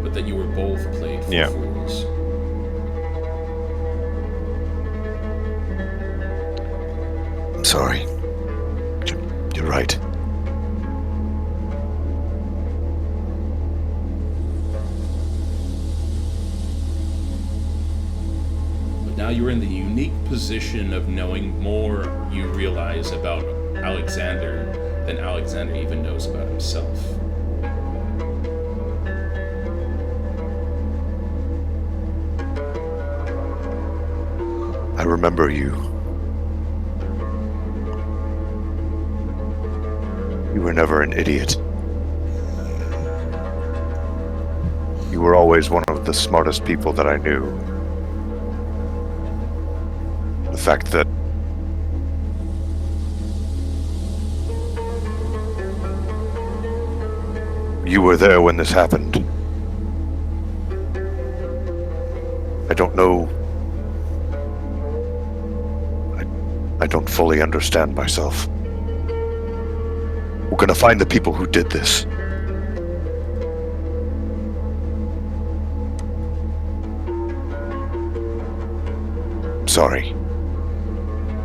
but that you were both played for Yeah. fools. I'm sorry. You're right. But now you're in the unique position of knowing more you realize about Alexander than Alexander even knows about himself. I remember you. You were never an idiot. You were always one of the smartest people that I knew. The fact that you were there when this happened. I don't know. I don't fully understand myself. We're gonna find the people who did this. I'm sorry.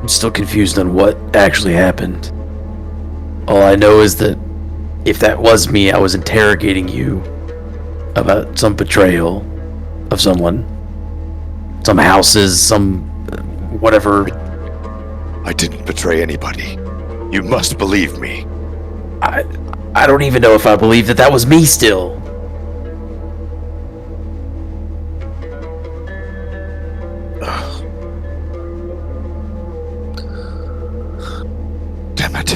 I'm still confused on what actually happened. All I know is that if that was me, I was interrogating you about some betrayal of someone. Some houses, some whatever. I didn't betray anybody. You must believe me. I don't even know if I believe that was me still. Damn it.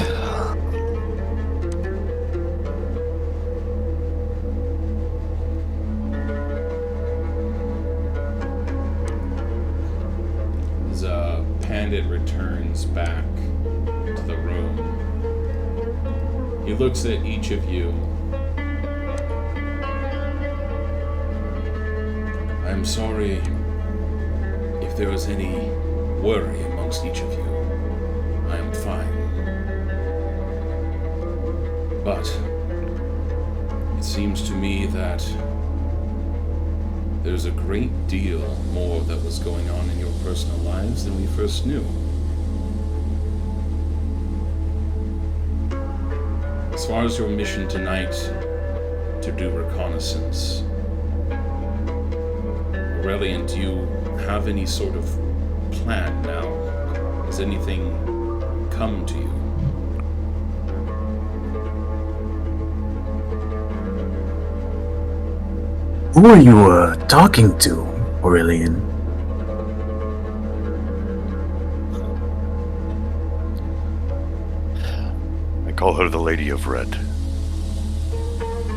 As Pandit returns back to the room, he looks at each of you. I'm sorry if there was any worry amongst each of you. I am fine. But it seems to me that there's a great deal more that was going on in your personal lives than we first knew. As far as your mission tonight to do reconnaissance, Aurelian, do you have any sort of plan now? Has anything come to you? Who are you talking to, Aurelian? I call her the Lady of Red.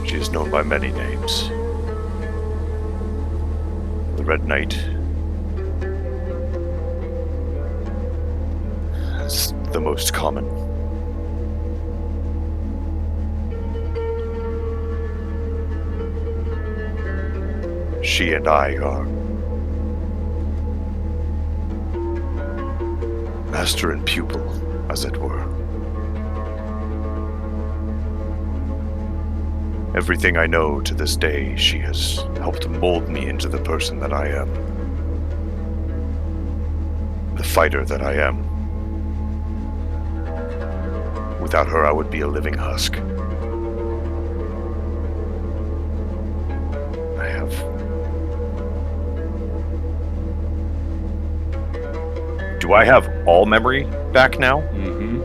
She is known by many names. The Red Knight. It's the most common. She and I are master and pupil, as it were. Everything I know to this day, she has helped mold me into the person that I am. The fighter that I am. Without her, I would be a living husk. I have... Do I have all memory back now? Mm-hmm.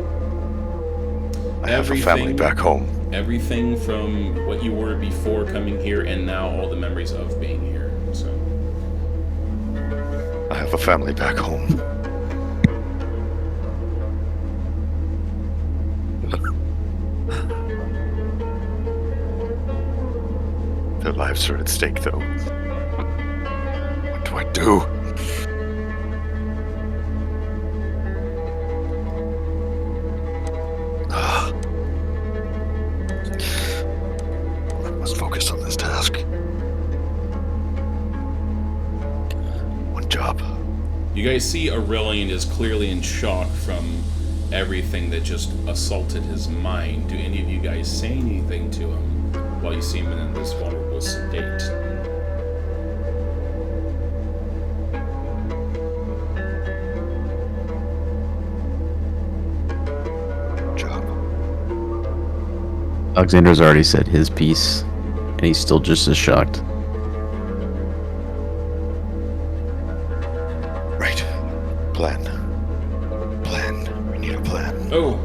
I have a family back home. Everything from what you were before coming here and now all the memories of being here. So I have a family back home. Their lives are at stake, though. What do I do? I must focus on this task. One job. you guys see Aurelian is clearly in shock from everything that just assaulted his mind. Do any of you guys say anything to him while you see him in this vulnerable state? Alexander's already said his piece, and he's still just as shocked. Right. Plan. We need a plan. Oh,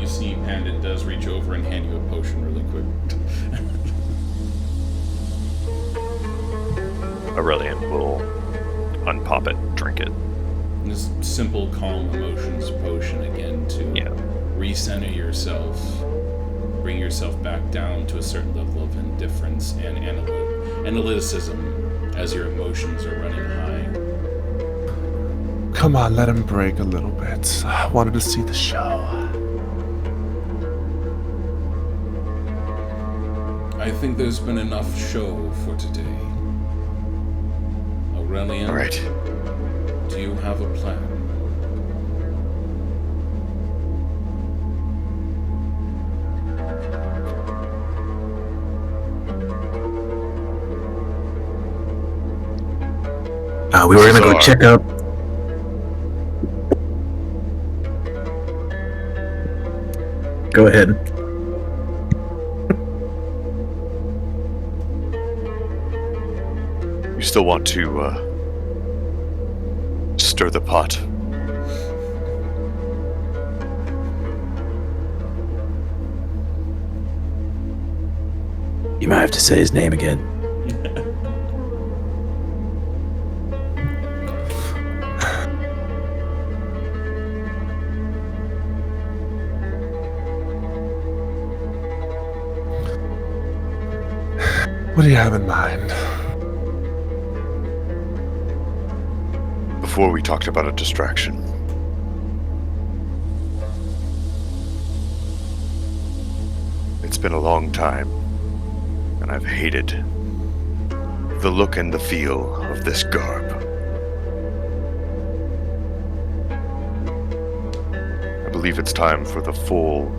you see Pandit does reach over and hand you a potion really quick. Aurelian will unpop it, drink it. This simple calm emotions potion again to recenter yourself. Bring yourself back down to a certain level of indifference and analyticism as your emotions are running high. Come on, let him break a little bit. I wanted to see the show. I think there's been enough show for today. Aurelian, all right. Do you have a plan? We were gonna go check up. Go ahead. You still want to stir the pot? You might have to say his name again. What do you have in mind? Before we talked about a distraction. It's been a long time, and I've hated the look and the feel of this garb. I believe it's time for the full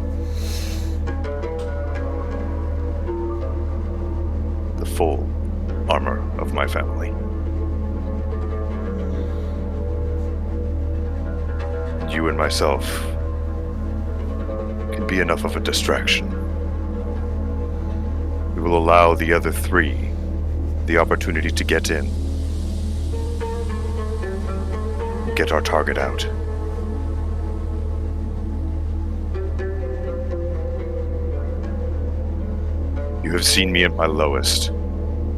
armor of my family. You and myself can be enough of a distraction. We will allow the other three the opportunity to get in, get our target out. You have seen me at my lowest.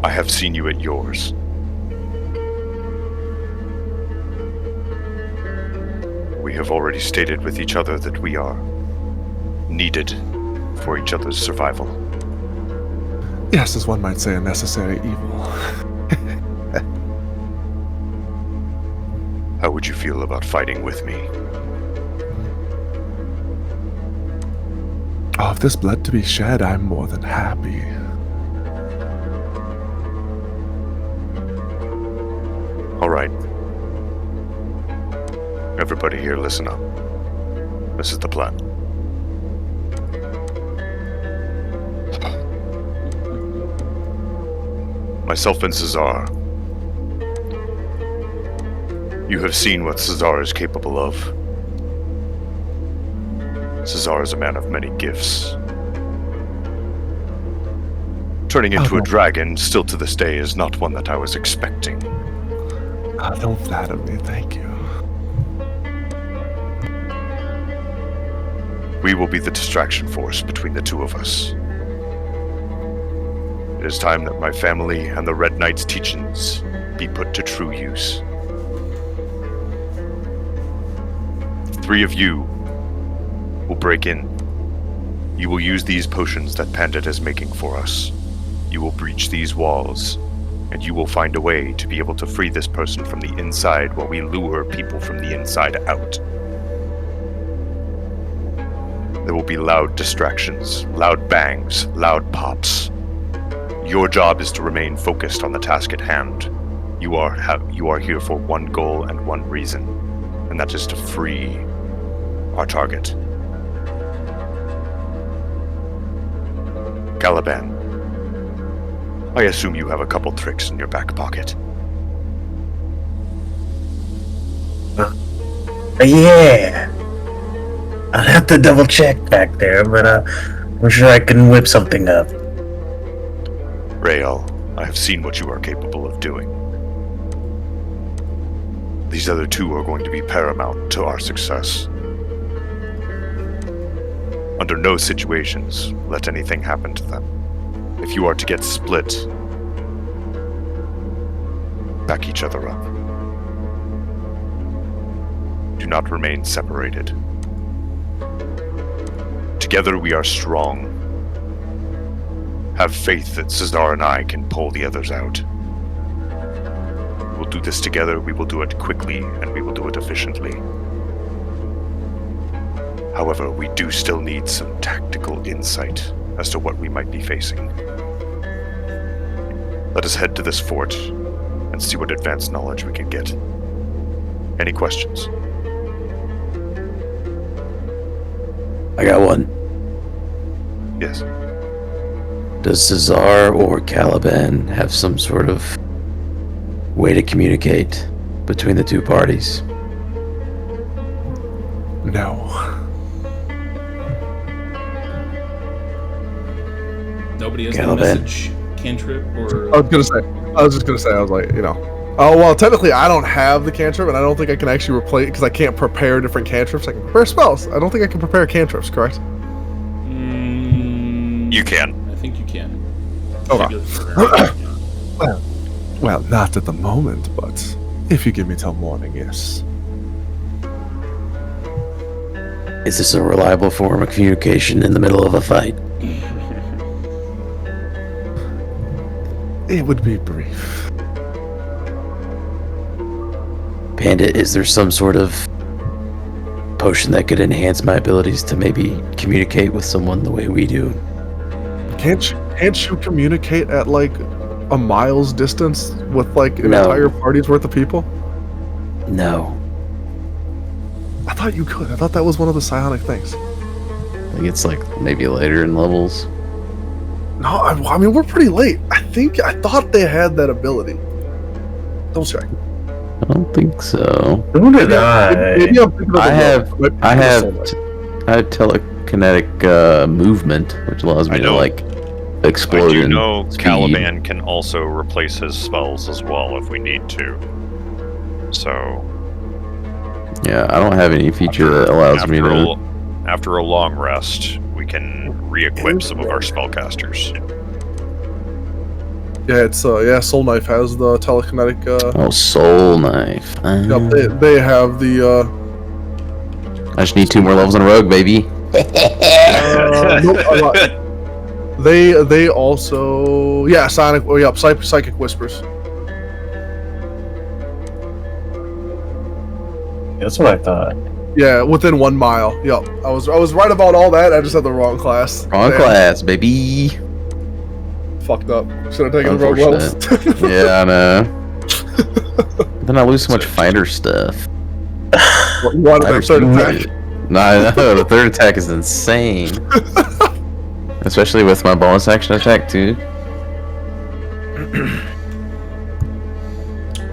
I have seen you at yours. We have already stated with each other that we are needed for each other's survival. Yes, as one might say, a necessary evil. How would you feel about fighting with me? Oh, if there's blood to be shed, I'm more than happy. All right. Everybody here, listen up. This is the plan. Myself and Cesar. You have seen what Cesar is capable of. Cesar is a man of many gifts. Turning into a dragon, still to this day, is not one that I was expecting. Don't flatter me, thank you. We will be the distraction force between the two of us. It is time that my family and the Red Knight's teachings be put to true use. The three of you will break in. You will use these potions that Pandit is making for us. You will breach these walls, and you will find a way to be able to free this person from the inside while we lure people from the inside out. There will be loud distractions, loud bangs, loud pops. Your job is to remain focused on the task at hand. You are here for one goal and one reason, and that is to free our target. Caliban, I assume you have a couple tricks in your back pocket. Yeah. I'll have to double check back there, but I'm sure I can whip something up. Rael, I have seen what you are capable of doing. These other two are going to be paramount to our success. Under no situations, let anything happen to them. If you are to get split, back each other up. Do not remain separated. Together we are strong. Have faith that Cesar and I can pull the others out. We'll do this together, we will do it quickly, and we will do it efficiently. However, we do still need some tactical insight as to what we might be facing. Let us head to this fort and see what advanced knowledge we can get. Any questions? I got one. Yes. Does Cesar or Caliban have some sort of way to communicate between the two parties? No. Nobody has the Caliban. message cantrip or. I was just gonna say, I was like, you know. Oh, well, technically I don't have the cantrip, and I don't think I can actually replace, because I can't prepare different cantrips. I can prepare spells. I don't think I can prepare cantrips, correct? You can. I think you can. Okay. Well, not at the moment, but if you give me till morning, yes. Is this a reliable form of communication in the middle of a fight? It would be brief. Panda, is there some sort of potion that could enhance my abilities to maybe communicate with someone the way we do? Can't you communicate at like a mile's distance with like an No. entire party's worth of people? No. I thought you could. I thought that was one of the psionic things. I think it's like maybe later in levels. No, I mean we're pretty late. I thought they had that ability. Double check. I don't think so. Who did I? Maybe I'm thinking of I the have rogue. Might be I the have soul knight. I have telekinetic movement, which allows me I to know. like I explode. do in know speed. Caliban can also replace his spells as well if we need to. So Yeah, I don't have any feature that allows me to. After a long rest, we can re-equip some of our spellcasters. Yeah, it's Soul Knife has the telekinetic. Oh, soul knife. Yep, they have the. I just need 2 more levels on rogue, baby. Nope, they also sonic. Oh, yep, psychic whispers. That's what I thought. Yeah, within 1 mile. Yep, I was right about all that. I just had the wrong class. Wrong Damn, class, baby. Fucked up. Should have taken the rogue levels. Yeah, I know. Then I lose so much fighter stuff. What, you wanted that third Fighter attack? No, I know. The third attack is insane. Especially with my bonus action attack, too.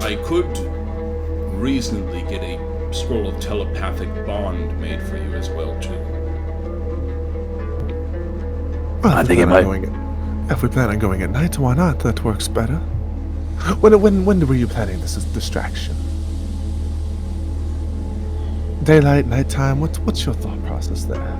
I could reasonably get a scroll of telepathic bond made for you as well, too. Well, I think it might- If we plan on going at night, why not? That works better. When were you planning this as distraction? Daylight, nighttime. What's your thought process there?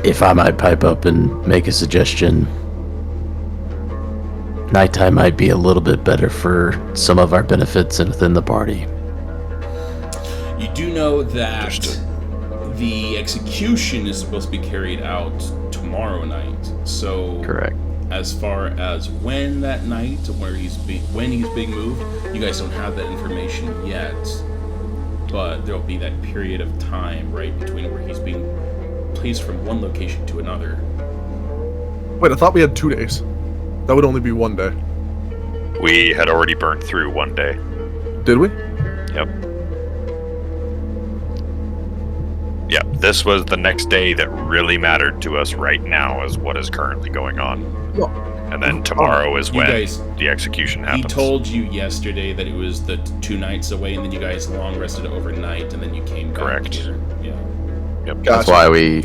If I might pipe up and make a suggestion, nighttime might be a little bit better for some of our benefits and within the party. You do know that Understood. the execution is supposed to be carried out tomorrow night. So, Correct. as far as when that night, when he's being moved, you guys don't have that information yet. But there'll be that period of time right between where he's being placed from one location to another. Wait, I thought we had 2 days. That would only be 1 day. We had already burnt through 1 day. Did we? Yep. Yeah, this was the next day that really mattered to us right now is what is currently going on. Well, And then tomorrow is You when guys- the execution He happens. told you yesterday that it was the 2 nights away, and then you guys long rested overnight, and then you came back Correct. here. Yeah. Yep. That's why we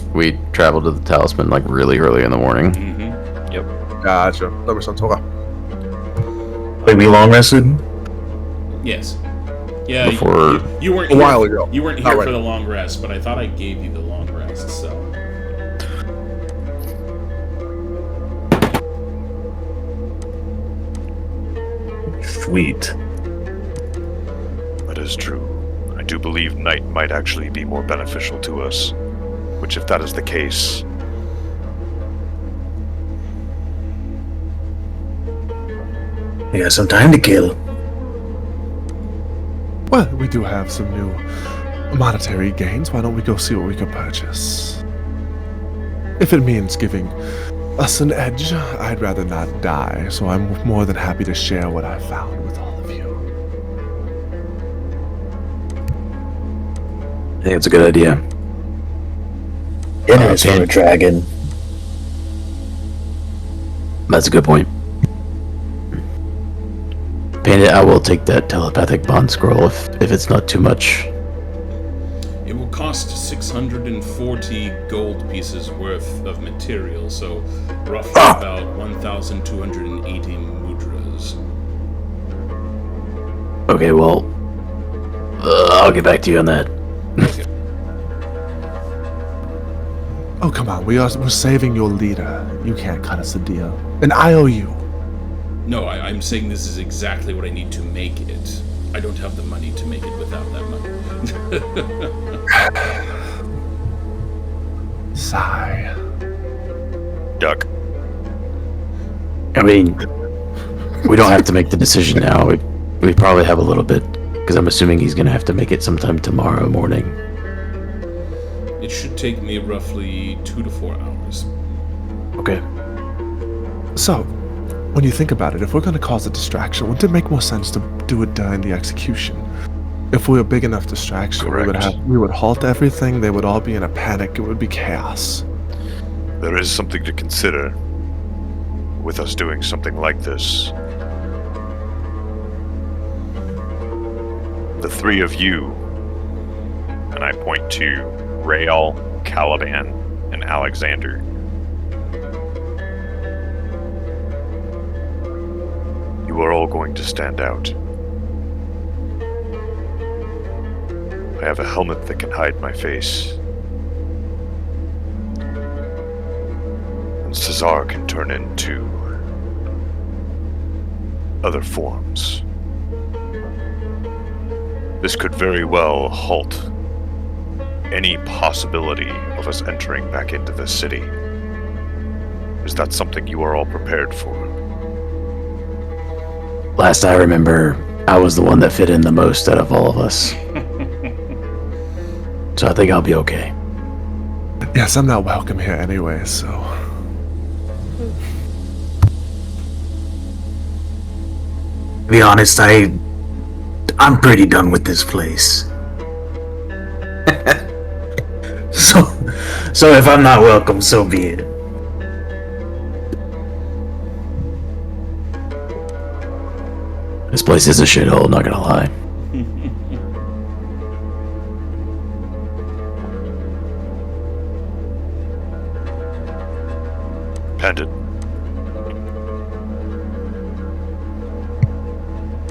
traveled to the Talisman like really early in the morning. Mm-hmm. Gotcha. That makes sense. Okay. Wait, we long rested? Yes. Yeah. Before- You weren't A here, while ago. You weren't Not here right for the now. long rest, but I thought I gave you the long rest. So. Sweet. That is true. I do believe night might actually be more beneficial to us. Which, if that is the case, We got some time to kill. Well, we do have some new monetary gains. Why don't we go see what we can purchase? If it means giving us an edge, I'd rather not die, so I'm more than happy to share what I found with all of you. I think it's a good idea. Dinner's for a dragon. That's a good point. Panda, I will take that telepathic bond scroll if it's not too much. It will cost 640 gold pieces worth of material, so roughly about 1,280 mudras. Okay, well, I'll get back to you on that. Oh, come on. We're saving your leader. You can't cut us a deal. And I owe you. No, I'm saying this is exactly what I need to make it. I don't have the money to make it without that money. Sigh. Duck. I mean, we don't have to make the decision now. We probably have a little bit, because I'm assuming he's going to have to make it sometime tomorrow morning. It should take me roughly 2 to 4 hours. Okay. So, when you think about it, if we're going to cause a distraction, wouldn't it make more sense to do it during the execution? If we were a big enough distraction, we would halt everything, they would all be in a panic, it would be chaos. There is something to consider with us doing something like this. The three of you, and I point to Rael, Caliban, and Alexander. You are all going to stand out. I have a helmet that can hide my face. And Cesar can turn into other forms. This could very well halt any possibility of us entering back into this city. Is that something you are all prepared for? Last I remember, I was the one that fit in the most out of all of us. So I think I'll be okay. Yes, I'm not welcome here anyway, so... To be honest, I'm pretty done with this place. So if I'm not welcome, so be it. This place is a shithole, not gonna lie. Pendant.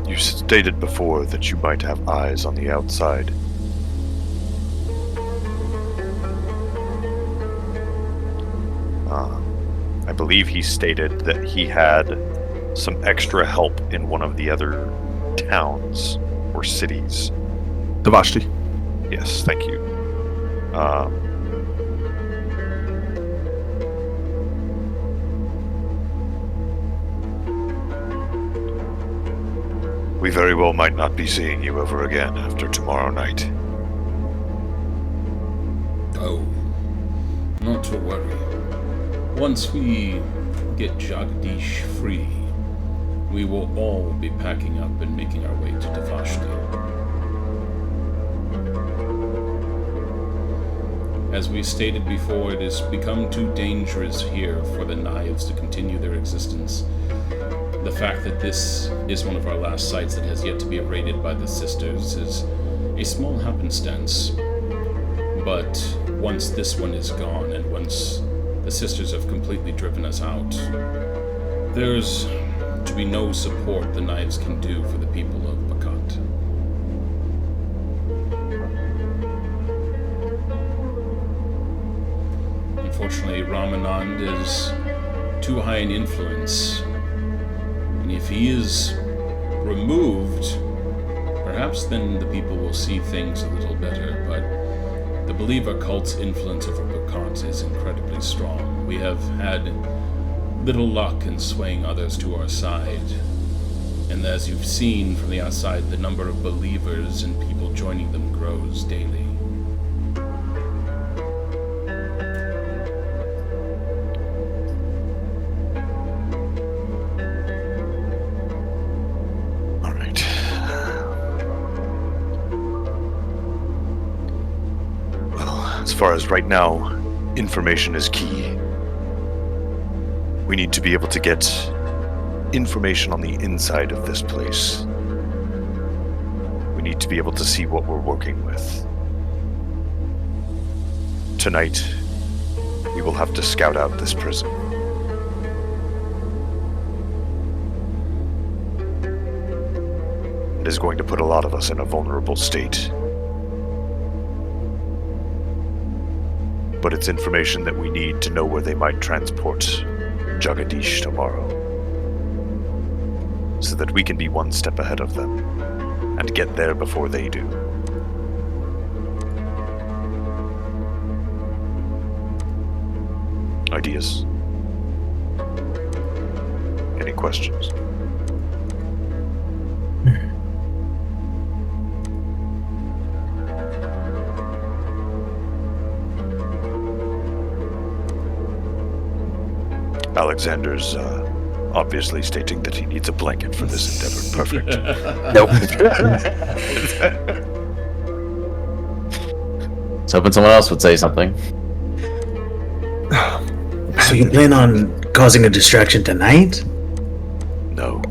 You stated before that you might have eyes on the outside. I believe he stated that he had some extra help in one of the other towns or cities. Devashti. Yes, thank you. We very well might not be seeing you ever again after tomorrow night. Oh, not to worry. Once we get Jagdish free, we will all be packing up and making our way to Devashti. As we stated before, it has become too dangerous here for the knives to continue their existence. The fact that this is one of our last sites that has yet to be raided by the sisters is a small happenstance. But once this one is gone, and once the sisters have completely driven us out, there's to be no support the knives can do for the people of Bakat. Unfortunately, Ramanand is too high in influence, and if he is removed, perhaps then the people will see things a little better, but the believer cult's influence over Bakat is incredibly strong. We have had little luck in swaying others to our side, and as you've seen from the outside, the number of believers and people joining them grows daily. All right. Well, as far as right now, information is key. We need to be able to get information on the inside of this place. We need to be able to see what we're working with. Tonight, we will have to scout out this prison. It is going to put a lot of us in a vulnerable state. But it's information that we need to know where they might transport Jagadish tomorrow, so that we can be one step ahead of them. and get there before they do. Ideas? Any questions? Alexander's obviously stating that he needs a blanket for this endeavor. Perfect. Nope. I was hoping someone else would say something. So you plan on causing a distraction tonight? No.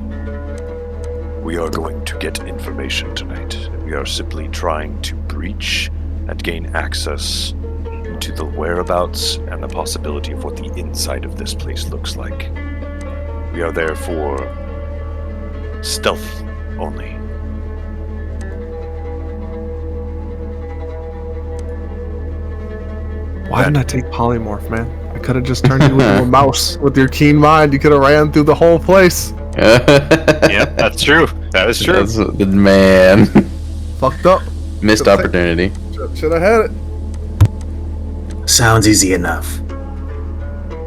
We are going to get information tonight. We are simply trying to breach and gain access to the whereabouts and the possibility of what the inside of this place looks like. We are there for stealth only. Why didn't I take polymorph, man? I could have just turned you into a mouse with your keen mind. You could have ran through the whole place. Yep, that's true. That is true. That's a good man. Fucked up. Missed opportunity. Should have had it. Sounds easy enough.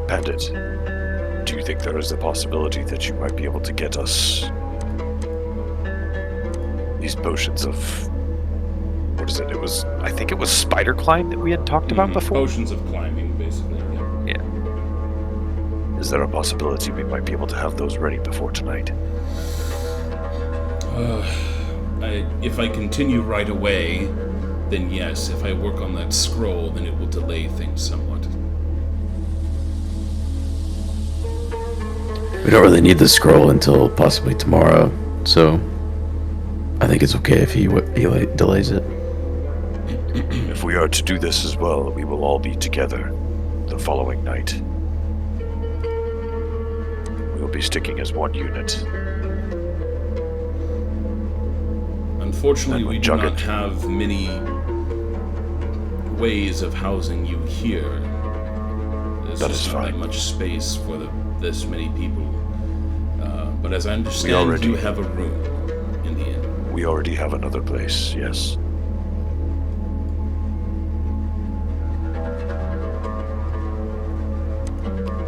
Bandit, do you think there is a possibility that you might be able to get us these potions of... What is it? I think it was spider climb that we had talked about before? Potions of climbing, basically. Yeah. Is there a possibility we might be able to have those ready before tonight? If I continue right away, then yes. If I work on that scroll, then it will delay things somewhat. We don't really need the scroll until possibly tomorrow, so I think it's okay if he delays it. If we are to do this as well, we will all be together the following night. We will be sticking as one unit. Unfortunately, And we we do jug not it. have many ways of housing you here. There's That just is not that fine. much space for this many people. But as I understand, already- you have a room in the inn. We already have another place, yes.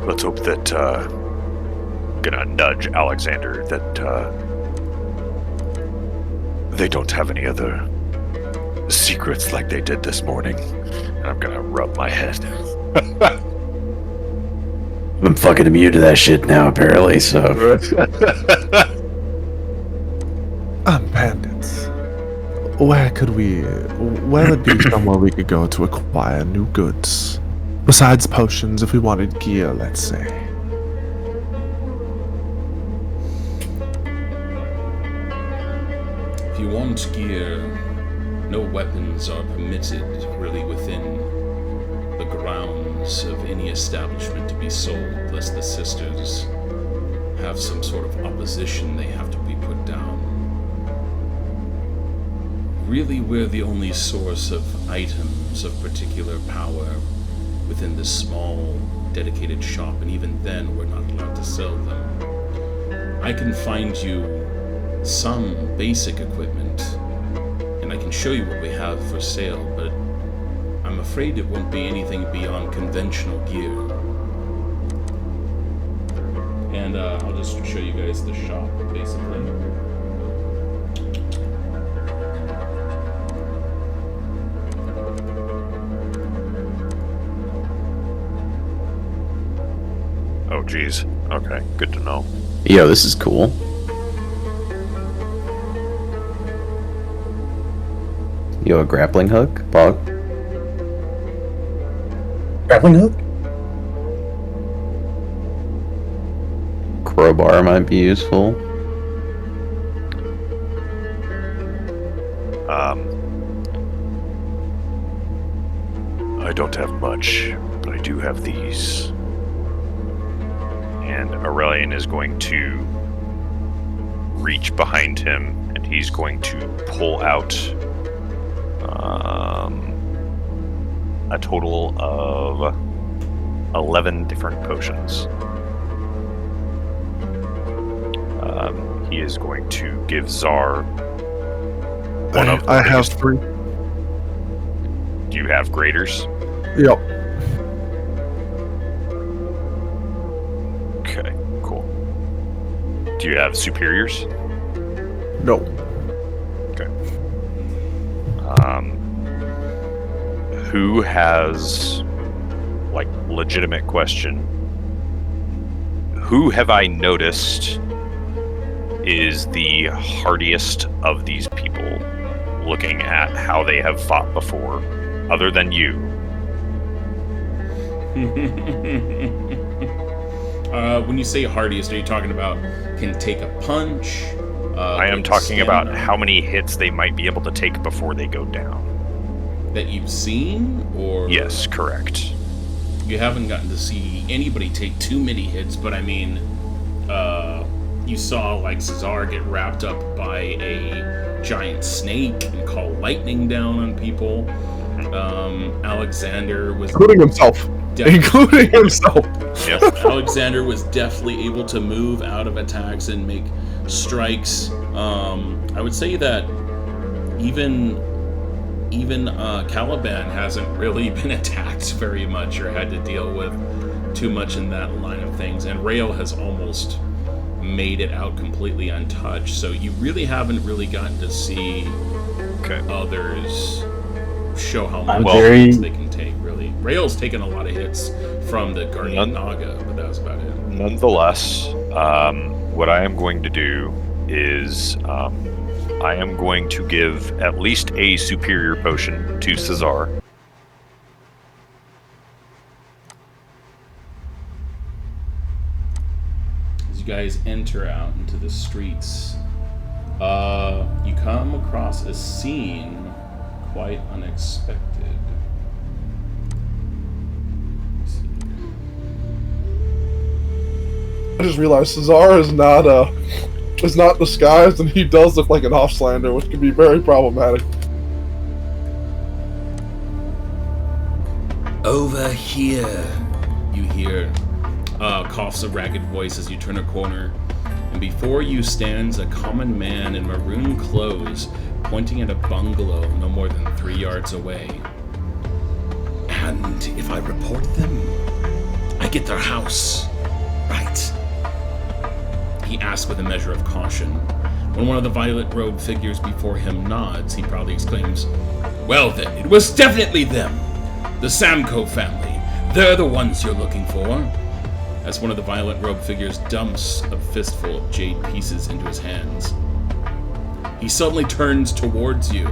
Let's hope that, gonna nudge Alexander, that, they don't have any other secrets like they did this morning. And I'm gonna rub my head. I'm fucking immune to that shit now, apparently, so. Bandits. Where would be somewhere we could go to acquire new goods? Besides potions, if we wanted gear, let's say. If you want gear, no weapons are permitted really within the grounds of any establishment to be sold, lest the sisters have some sort of opposition they have to be put down. Really, we're the only source of items of particular power within this small, dedicated shop, and even then, we're not allowed to sell them. I can find you some basic equipment, and I can show you what we have for sale, but I'm afraid it won't be anything beyond conventional gear. And I'll just show you guys the shop, basically. Oh, geez. Okay, good to know. Yo, this is cool. Yo, a grappling hook? Bog? Grappling hook? Crowbar might be useful. I don't have much, but I do have these. And Aurelian is going to reach behind him, and he's going to pull out a total of 11 different potions. He is going to give Czar One of the I have biggest- 3. Do you have graders? Yep. Okay, cool. Do you have superiors? No. Who has, like, legitimate question? Who have I noticed is the hardiest of these people, looking at how they have fought before, other than you? When you say hardiest, are you talking about can take a punch? I am with talking about stamina how many hits they might be able to take before they go down. that you've seen, or Yes, correct. you haven't gotten to see anybody take too many hits. But I mean, you saw like Cesar get wrapped up by a giant snake and call lightning down on people. Alexander was Including himself. Including himself. Yep. Alexander was definitely able to move out of attacks and make strikes. I would say that even Caliban hasn't really been attacked very much or had to deal with too much in that line of things, and Rail has almost made it out completely untouched. So you really haven't really gotten to see others show how much hits they can take. Really, Rail's taken a lot of hits from the Guardian Naga, but that was about it. Nonetheless, what I am going to do is I am going to give at least a superior potion to Cesar. As you guys enter out into the streets, you come across a scene quite unexpected. I just realized Cesar is not disguised, and he does look like an Offslander, which can be very problematic. Over here, you hear coughs of ragged voice as you turn a corner, and before you stands a common man in maroon clothes, pointing at a bungalow no more than 3 yards away. And if I report them, I get their house, right? He asks with a measure of caution. When one of the violet-robed figures before him nods, he proudly exclaims, "Well then, it was definitely them! The Samco family. They're the ones you're looking for." As one of the violet-robed figures dumps a fistful of jade pieces into his hands, he suddenly turns towards you.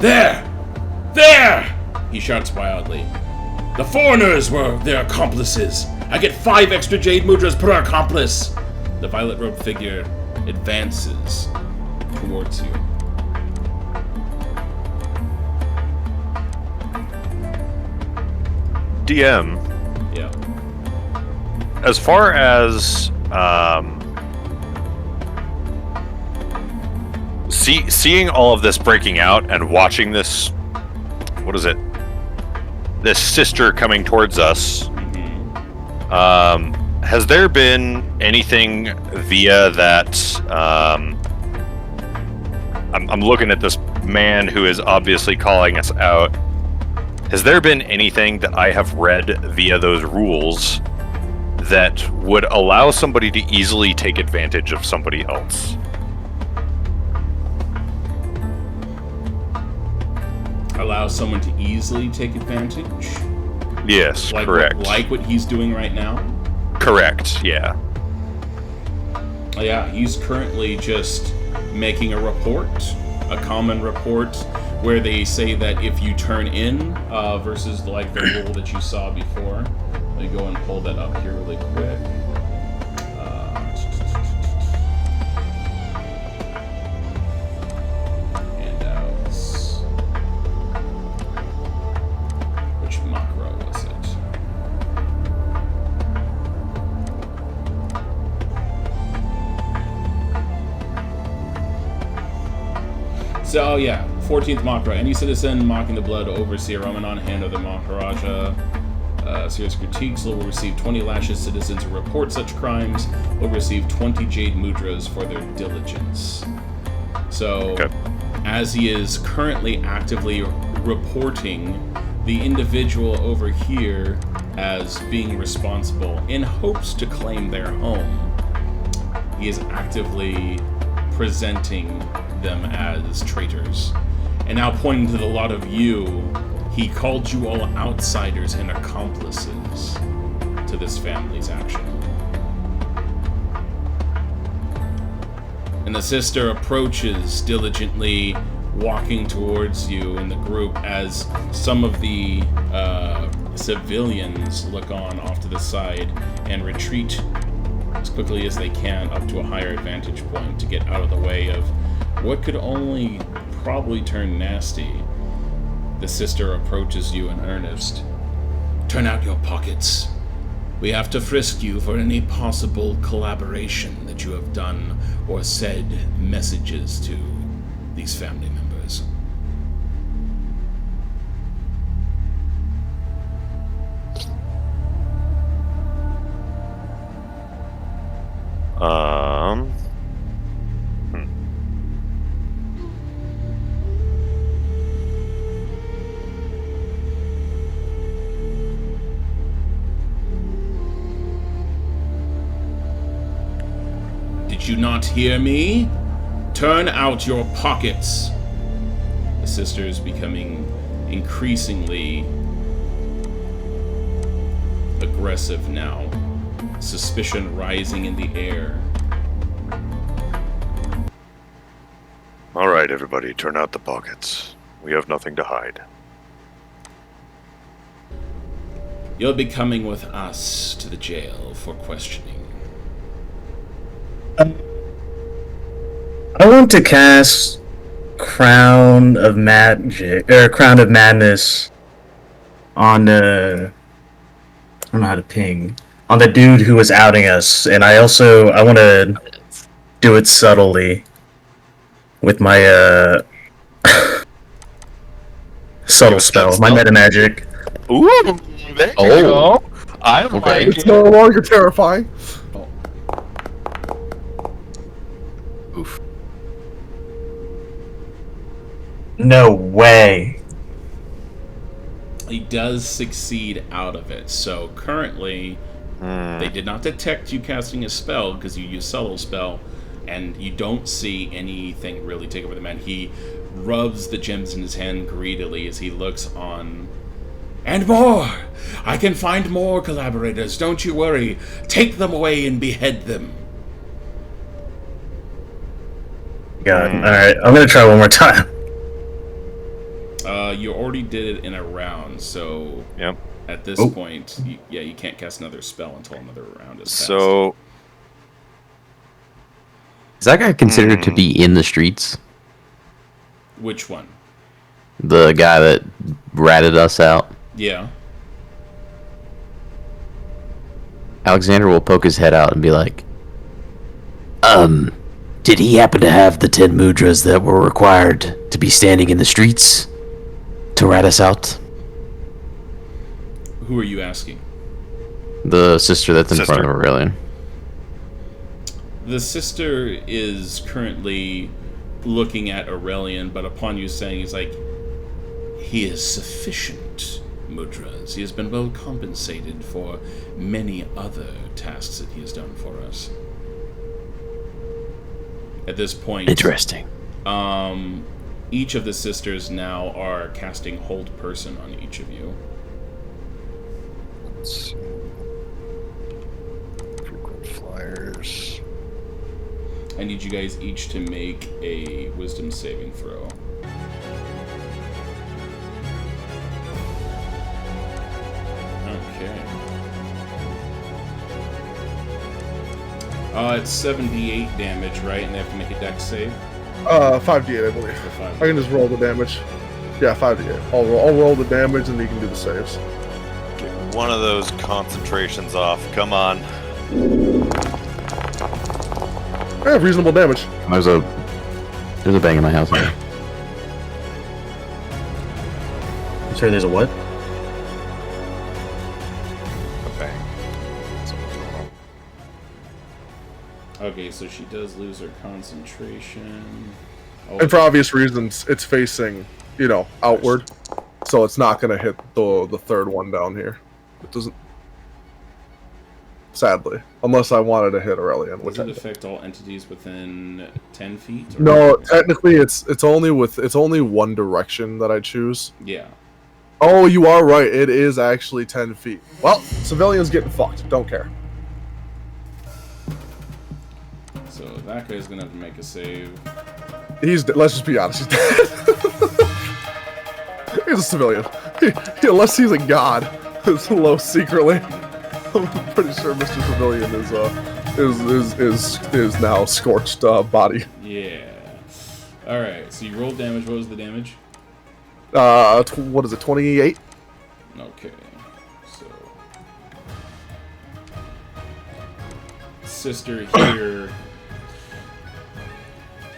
"There! There!" he shouts wildly. "The foreigners were their accomplices. I get 5 extra jade mudras per accomplice." The violet-robed figure advances towards you. DM, Yeah. as far as seeing all of this breaking out and watching this, what is it? This sister coming towards us. Has there been anything via that? I'm looking at this man who is obviously calling us out. Has there been anything that I have read via those rules that would allow somebody to easily take advantage of somebody else? Allow someone to easily take advantage? Yes, Like correct. Like what he's doing right now? Correct, yeah. Yeah, he's currently just making a report, a common report, where they say that if you turn in, versus like the rule that you saw before. Let me go and pull that up here really quick. Handouts. Which macro was it? So yeah, 14th Makra. Any citizen mocking the blood overseer Ramanan, hand of the Maharaja. Serious critiques will receive 20 lashes. Citizens who report such crimes will receive 20 jade mudras for their diligence. So, Okay. as he is currently actively reporting the individual over here as being responsible in hopes to claim their home. He is actively presenting them as traitors. And now pointing to the lot of you, he called you all outsiders and accomplices to this family's action. And the sister approaches diligently, walking towards you in the group as some of the civilians look on off to the side and retreat as quickly as they can up to a higher vantage point to get out of the way of what could only probably turn nasty. The sister approaches you in earnest. Turn out your pockets. We have to frisk you for any possible collaboration that you have done or said messages to these family members. Did you not hear me? Turn out your pockets. The sister is becoming increasingly aggressive now, suspicion rising in the air. All right, everybody, turn out the pockets. We have nothing to hide. You'll be coming with us to the jail for questioning. I want to cast Crown of Magic or Crown of Madness on I don't know how to ping on the dude who was outing us, and I want to do it subtly with my subtle spell, my meta magic. Ooh, there you go. I like It's it. no longer terrifying. Oof. No way. He does succeed out of it. So currently, they did not detect you casting a spell because you use subtle spell, and you don't see anything really take over the man. He rubs the gems in his hand greedily as he looks on. And more! I can find more collaborators, don't you worry. Take them away and behead them. God. Alright, I'm gonna try one more time. You already did it in a round, so Yep. at this point, you can't cast another spell until another round is passed. So, Is that guy considered to be in the streets? Which one? The guy that ratted us out? Yeah. Alexander will poke his head out and be like, Did he happen to have the 10 mudras that were required to be standing in the streets to rat us out? Who are you asking? the sister that's in Sister. front of Aurelian. The sister is currently looking at Aurelian, but upon you saying, he's like, he is sufficient mudras. He has been well compensated for many other tasks that he has done for us. At this point, Interesting. Each of the sisters now are casting Hold Person on each of you. Let's see. Frequent flyers. I need you guys each to make a Wisdom saving throw. Okay. It's 78 damage, right? And they have to make a dex save? 5d8, I believe. For five. I can just roll the damage. Yeah, 5d8. I'll roll the damage and you can do the saves. Get one of those concentrations off. Come on. I have reasonable damage. There's a bang in my house. Here. Sorry, there's a what? A bang. Something's going on. Okay, so she does lose her concentration. Oh, And for obvious reasons, it's facing, outward. So it's not going to hit the third one down here. It doesn't. Sadly. Unless I wanted to hit Aurelian. does Which it affect all entities within 10 feet? Or No, technically it's only one direction that I choose. Yeah. Oh, you are right. It is actually 10 feet. Well, civilians getting fucked. Don't care. So that guy's gonna have to make a save. Let's just be honest. He's dead. He's a civilian. Unless he's a god. It's low secretly. I'm pretty sure Mr. Civilian is now scorched body. Yeah. All right. So you rolled damage. What was the damage? What is it? 28. Okay. So sister here.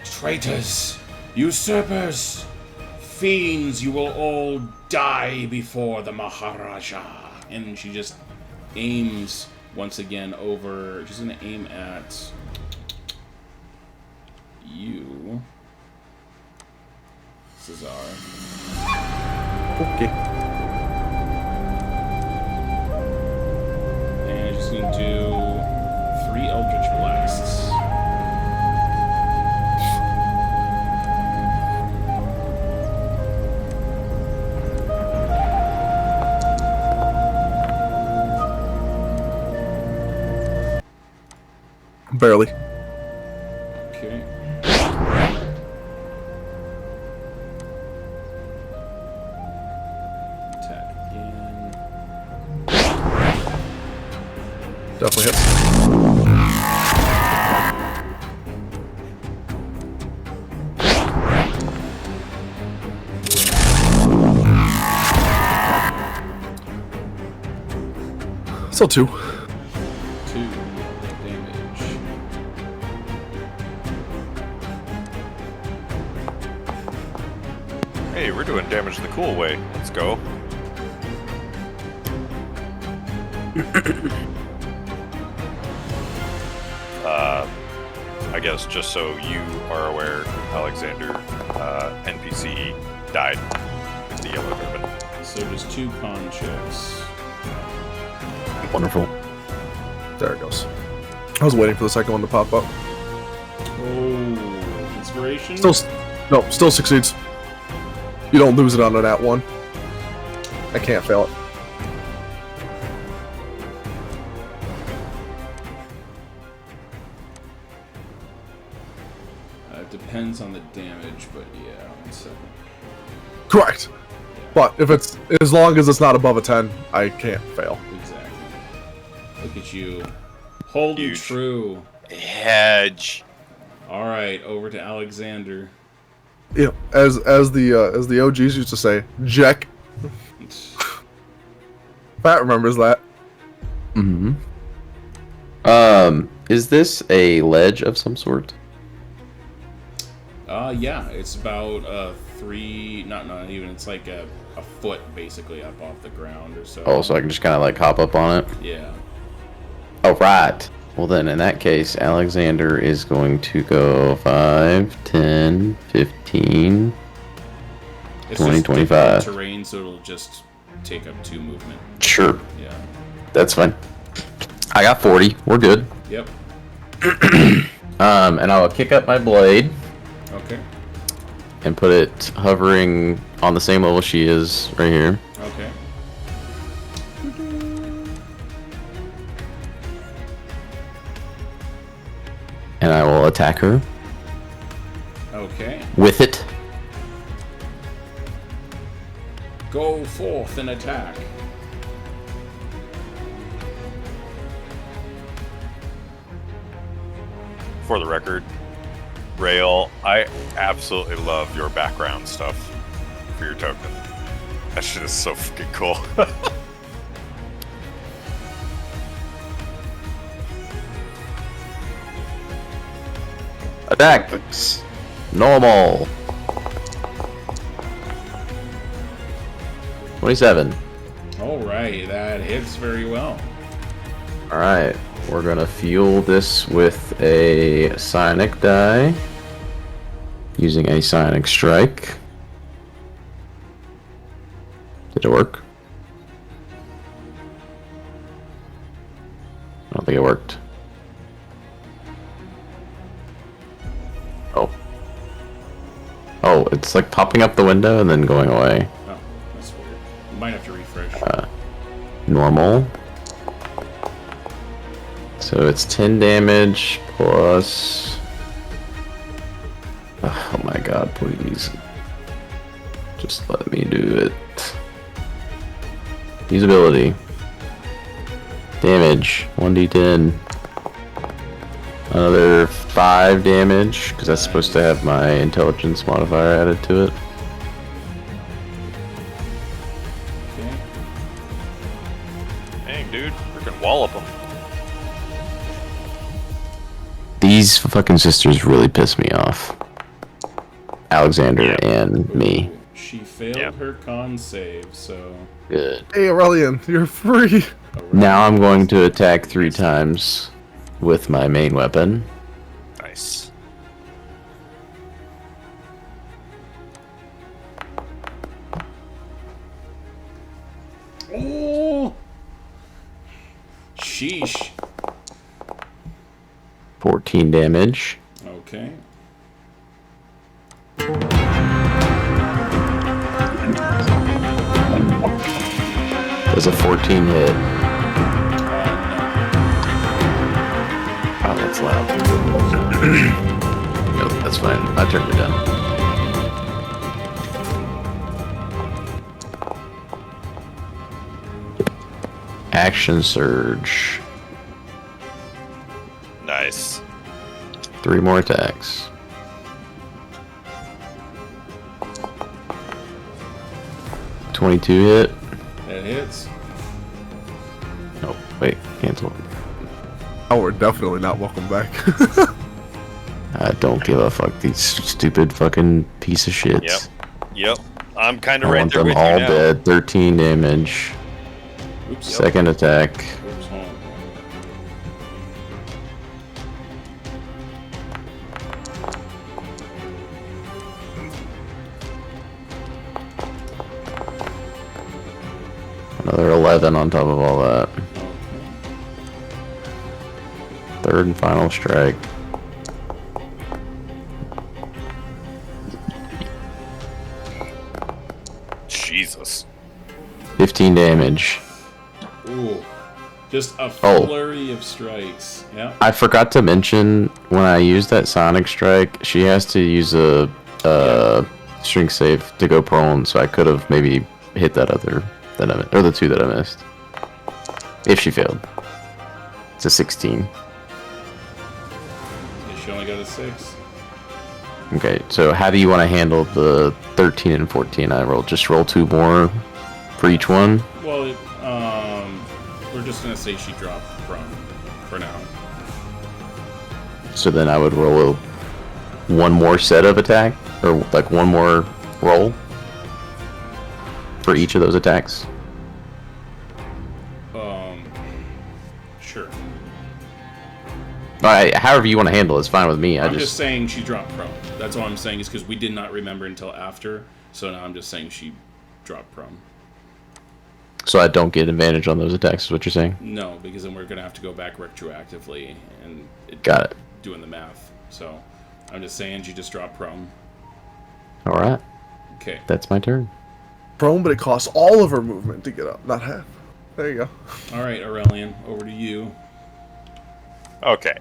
Traitors, usurpers, fiends! You will all die before the Maharaja. And she just aims once again over. She's gonna aim at you, Cesar. Okay. And she's gonna do 3 Eldritch Blasts. Barely. Okay. Attack again. Definitely hits. Still 2. 2 damage. Hey, we're doing damage the cool way. Let's go. I guess just so you are aware, Alexander, NPC died. The yellow ribbon. So just 2 con checks. Wonderful. There it goes. I was waiting for the second one to pop up. Oh, inspiration. Still succeeds. You don't lose it on that one. I can't fail it. It depends on the damage, but yeah, 1 second. Correct. But if it's as long as it's not above a 10, I can't fail. Exactly. Look at you, holding Huge. true. Hedge. All right, over to Alexander. Yeah, as the OGs used to say, Jack. Pat remembers that. Mm-hmm. Is this a ledge of some sort? Yeah, it's about 3, not even. It's like a foot basically up off the ground or so. Oh, so I can just kind of like hop up on it? Yeah. Oh, right. Well, then in that case, Alexander is going to go 5, 10, 15, It's 20, just 25. difficult terrain, so it'll just take up 2 movement. Sure. Yeah. That's fine. I got 40. We're good. Yep. And I'll kick up my blade Okay. and put it hovering on the same level she is right here. Okay. And I will attack her Okay. with it. Go forth and attack. For the record, Rail, I absolutely love your background stuff for your token. That shit is so fucking cool. Attack! Normal. 27. All right, that hits very well. Alright, we're gonna fuel this with a psionic die. Using a Sonic Strike. Did it work? I don't think it worked. Oh. Oh, it's like popping up the window and then going away. Oh, that's weird. You might have to refresh. Normal. So it's 10 damage plus... Oh my god, please. Just let me do it. Usability. Damage. 1d10. Another 5 damage, because that's supposed to have my intelligence modifier added to it. Okay. Dang, dude. Freaking wallop them. These fucking sisters really piss me off. Alexander and me. She failed her con save, so... Good. Hey, Aurelian, you're free. Now I'm going to attack 3 times with my main weapon. Nice. Oh! Sheesh. 14 damage. Okay. Does a 14 hit? Oh, that's loud. Nope, that's fine. I turned it down. Action Surge. Nice. 3 more attacks. $22 hit. That hits. Oh, wait, cancel. Oh, we're definitely not welcome back. I don't give a fuck. These stupid fucking piece of shit. Yep. I'm kind I of right want there them with all you now. dead. 13 damage. Oops. Second attack. Oops, hold on. Another 11 on top of all that. Third and final strike. Jesus. 15 damage. Ooh. Just a Oh. flurry of strikes. Yeah. I forgot to mention when I used that Sonic Strike, she has to use a string save to go prone, so I could have maybe hit that other or the 2 that I missed. If she failed. It's a 16. Yeah, she only got a 6. Okay, so how do you want to handle the 13 and 14 I rolled? Just roll 2 more for each one? Well, we're just gonna say she dropped prone for now. So then I would roll one more set of attack? Or like one more roll? For each of those attacks? Sure. Alright, however you want to handle it, it's fine with me. I'm just saying she dropped prone. That's all I'm saying is because we did not remember until after. So now I'm just saying she dropped prone. So I don't get advantage on those attacks, is what you're saying? No, because then we're gonna have to go back retroactively and Got it. doing the math. So I'm just saying she just dropped prone. Alright, Okay. that's my turn. Prone, but it costs all of her movement to get up, not half. There you go. All right, Aurelian, over to you. Okay.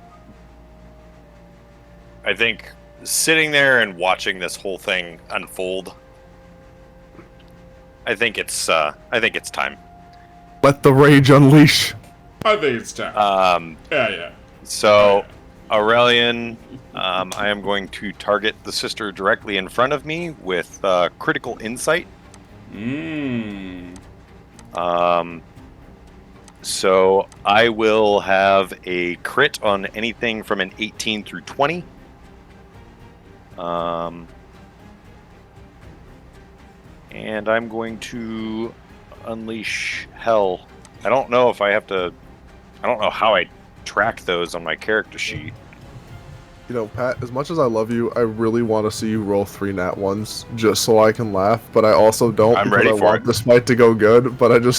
I think sitting there and watching this whole thing unfold, I think it's time. Let the rage unleash. I think it's time. Yeah. So, Aurelian, I am going to target the sister directly in front of me with critical insight. So I will have a crit on anything from an 18 through 20. And I'm going to unleash hell. I don't know how I track those on my character sheet. You know, Pat, as much as I love you, I really want to see you roll 3 nat ones just so I can laugh, but I also don't I'm because ready I for want it. this fight to go good, but you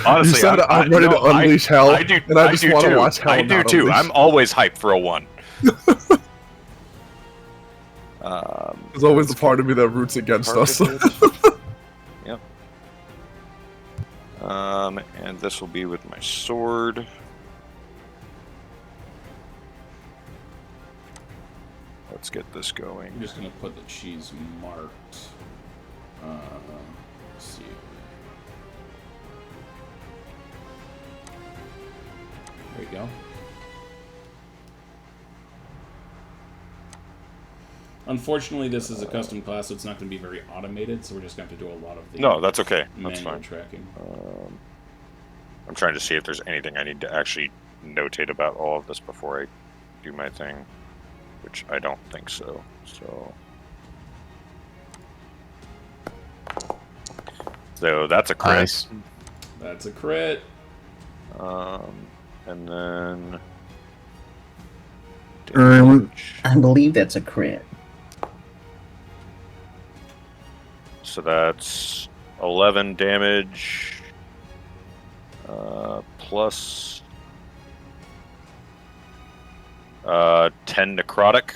Honestly, said I'm ready to unleash hell, I do. and I just do want to too. watch hell I do not too. unleash. I'm always hyped for a 1. There's always the part of me that roots against us. Targeted. Yep. And this will be with my sword. Let's get this going. I'm just gonna put that she's marked. Let's see. There you go. Unfortunately, this is a custom class, so it's not going to be very automated. So we're just going to have to do a lot of the No, that's okay. That's manual fine. tracking. I'm trying to see if there's anything I need to actually notate about all of this before I do my thing, which I don't think so. So that's a crit. Nice. That's a crit. And then I believe that's a crit. so that's 11 damage plus 10 necrotic.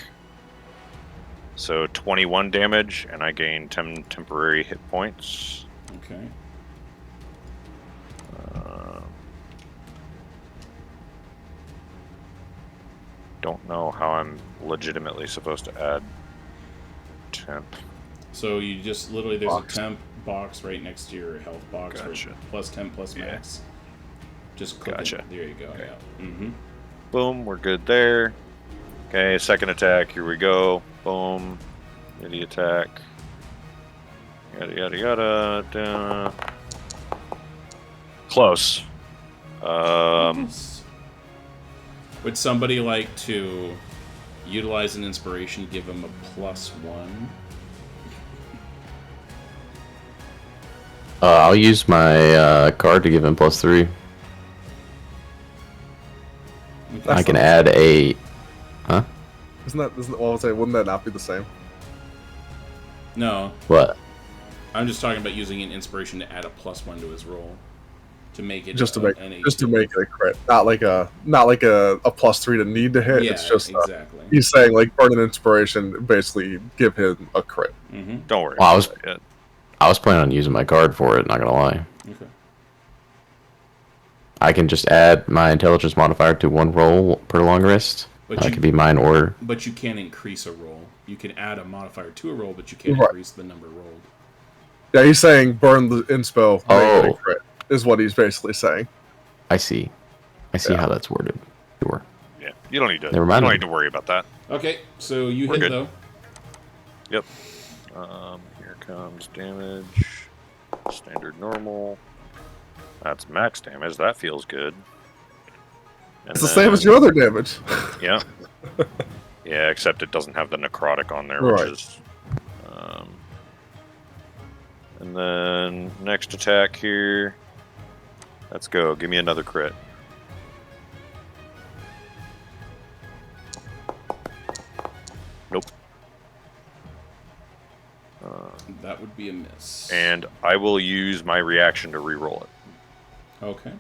So 21 damage, and I gain 10 temporary hit points. Okay. Don't know how I'm legitimately supposed to add temp. So you just literally there's Box. a temp box right next to your health box. Gotcha. Right, plus 10 plus Yeah. max. Just click Gotcha. it. There you go. Okay. Yeah. Mm-hmm. Boom, we're good there. Okay, second attack, here we go. Boom. Ready attack. Yada yada yada. Da. Close. Would somebody like to utilize an inspiration, give him a +1? I'll use my card to give him +3. I can add a. Huh? Wouldn't that not be the same? No, What? I'm just talking about using an inspiration to add a +1 to his roll to make it Just to an make it a crit, not like a +3 to need to hit. Yeah, It's just exactly. he's saying like burn an inspiration, basically give him a crit. Mm-hmm. Don't worry. Well, about that yet. I was planning on using my card for it. Not gonna lie. Okay. I can just add my intelligence modifier to 1 roll per long rest. But That you- could be mine or. But you can't increase a roll. You can add a modifier to a roll, but you can't Right. increase the number rolled. Yeah, he's saying burn the inspo, make it a Oh. crit, is what he's basically saying. I see. I see how that's worded. Sure. Yeah, you don't need to. Never mind. You don't need to worry about that. Okay, so you We're hit good. though. Yep. Here comes damage. Standard normal. That's max damage. That feels good. And It's the same as your other damage. Yeah. Yeah, except it doesn't have the necrotic on there, Right. which is. And then next attack here. Let's go. Give me another crit. Nope. That would be a miss. And I will use my reaction to reroll it. Okay.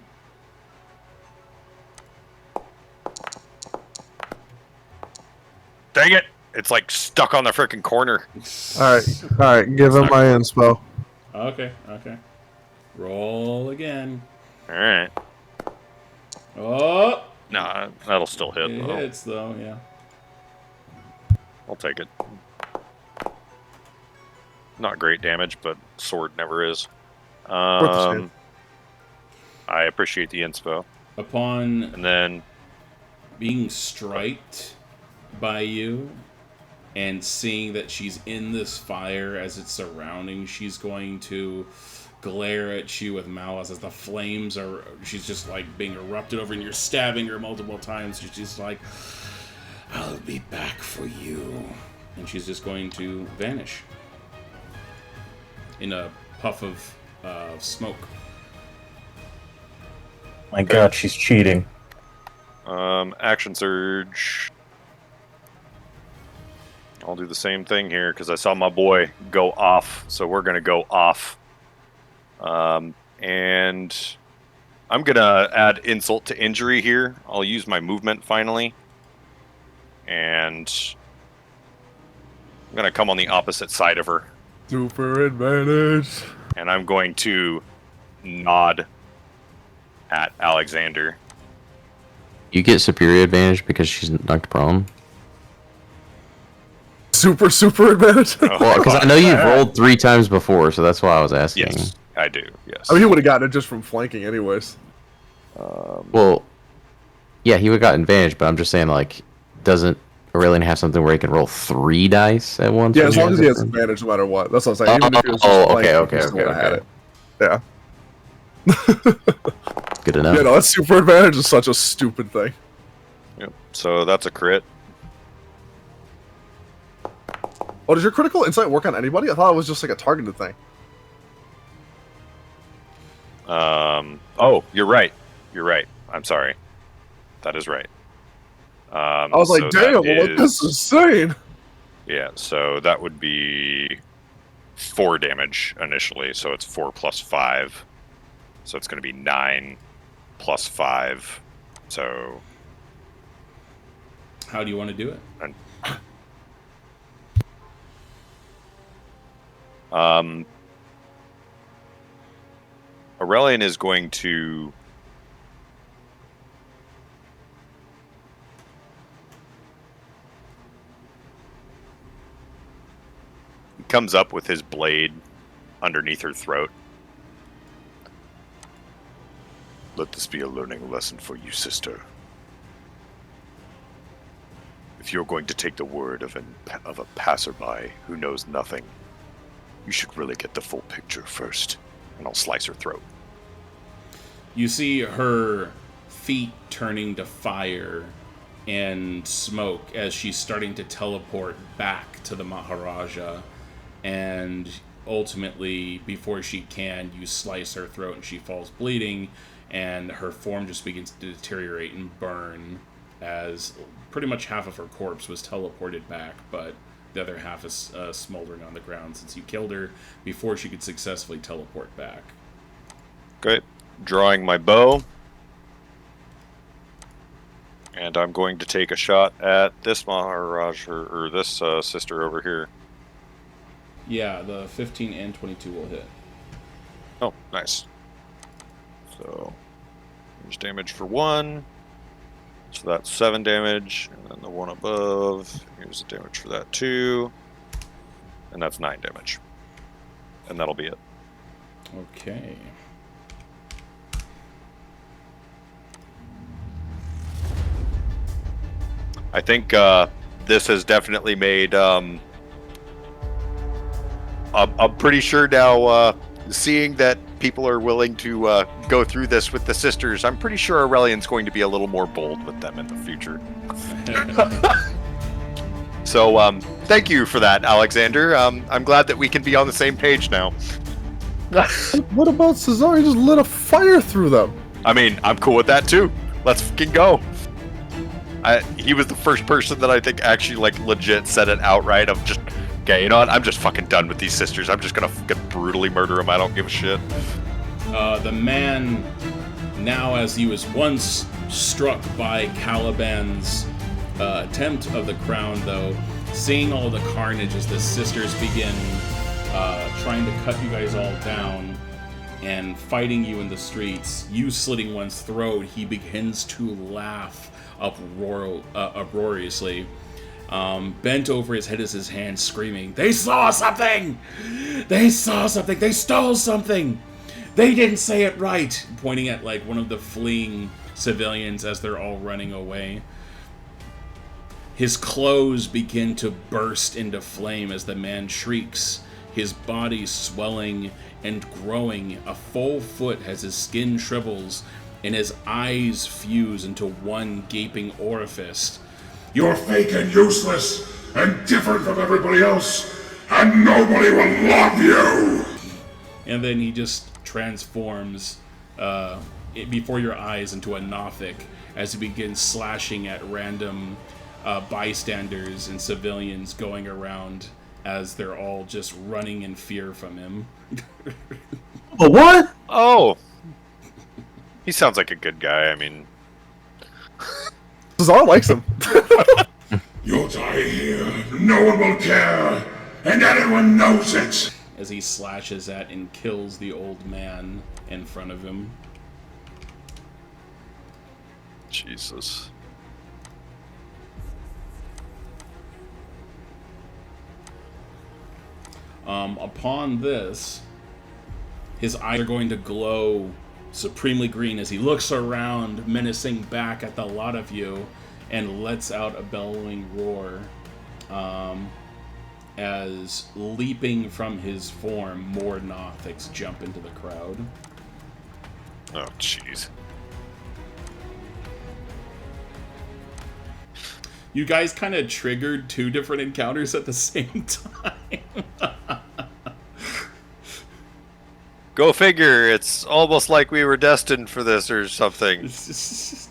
Dang it! It's like stuck on the freaking corner. All right, give him my inspo. Okay. Roll again. Alright. Oh, Nah, that'll still hit. it though. hits though. Yeah. I'll take it. Not great damage, but sword never is. Worth the shave. I appreciate the inspo. Upon And then, being striked by you and seeing that she's in this fire as it's surrounding, she's going to glare at you with malice as the flames are. She's just like being erupted over, and you're stabbing her multiple times. She's just like, "I'll be back for you," and she's just going to vanish in a puff of smoke. My God, she's cheating. action surge. I'll do the same thing here because I saw my boy go off, so we're gonna go off. And I'm gonna add insult to injury here. I'll use my movement finally, and I'm gonna come on the opposite side of her. Super advantage. And I'm going to nod at Alexander. You get superior advantage because she's knocked prone. Super advantage. Well, because I know you've rolled 3 times before, so that's why I was asking. Yes, I do. Yes. I mean, he would have gotten it just from flanking, anyways. Well, yeah, he would have gotten advantage, but I'm just saying, like, doesn't Aurelian have something where he can roll 3 dice at once? Yeah, when as he long as he has it? advantage no matter what. That's what I'm saying. Even if he was just flanking, he still would have had it. Yeah. Good enough. Yeah, no, that super advantage is such a stupid thing. Yep. So that's a crit. Oh, does your critical insight work on anybody? I thought it was just like a targeted thing. Oh, you're right. You're right. I'm sorry. That is right. I was like, damn, this is insane. Yeah, so that would be 4 damage initially, so it's 4 plus 5. So it's going to be 9 plus 5. So... How do you want to do it? Aurelian is going to... He comes up with his blade underneath her throat. Let this be a learning lesson for you, sister. If you're going to take the word of a passerby who knows nothing, you should really get the full picture first, and I'll slice her throat. You see her feet turning to fire and smoke as she's starting to teleport back to the Maharaja, and ultimately, before she can, you slice her throat and she falls bleeding, and her form just begins to deteriorate and burn as pretty much half of her corpse was teleported back, but the other half is smoldering on the ground since you killed her before she could successfully teleport back. Great. Drawing my bow. And I'm going to take a shot at this Maharaj, or this sister over here. Yeah, the 15 and 22 will hit. Oh, nice. So, here's damage for 1. So that's 7 damage. And then the one above, here's the damage for that 2. And that's 9 damage. And that'll be it. Okay. I think this has definitely made... I'm pretty sure now, seeing that people are willing to go through this with the sisters, I'm pretty sure Aurelian's going to be a little more bold with them in the future. So, thank you for that, Alexander. I'm glad that we can be on the same page now. What about Cesar? He just lit a fire through them. I mean, I'm cool with that too. Let's fucking go. He was the first person that I think actually, like, legit said it outright of just, okay, you know what? I'm just fucking done with these sisters. I'm just gonna fucking brutally murder them. I don't give a shit. The man, now as he was once struck by Caliban's attempt of the crown, though, seeing all the carnage as the sisters begin trying to cut you guys all down and fighting you in the streets, you slitting one's throat, he begins to laugh uproariously. Bent over his head is his hand, screaming, "They saw something! They saw something! They stole something! They didn't say it right!" Pointing at, like, one of the fleeing civilians as they're all running away. His clothes begin to burst into flame as the man shrieks, his body swelling and growing a full foot as his skin shrivels and his eyes fuse into one gaping orifice. "You're fake and useless and different from everybody else, and nobody will love you!" And then he just transforms before your eyes into a Nothic as he begins slashing at random bystanders and civilians going around as they're all just running in fear from him. Oh, what? Oh, he sounds like a good guy. I mean, Cesar likes him. You'll die here. No one will care. And everyone knows it. As he slashes at and kills the old man in front of him. Jesus. Upon this, his eyes are going to glow supremely green as he looks around, menacing back at the lot of you, and lets out a bellowing roar. As leaping from his form, more Nothics jump into the crowd. Oh, jeez. You guys kind of triggered 2 different encounters at the same time. Go figure. It's almost like we were destined for this or something. This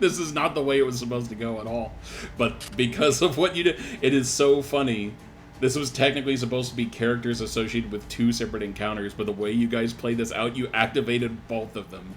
is not the way it was supposed to go at all. But because of what you did, it is so funny. This was technically supposed to be characters associated with 2 separate encounters, but the way you guys played this out, you activated both of them.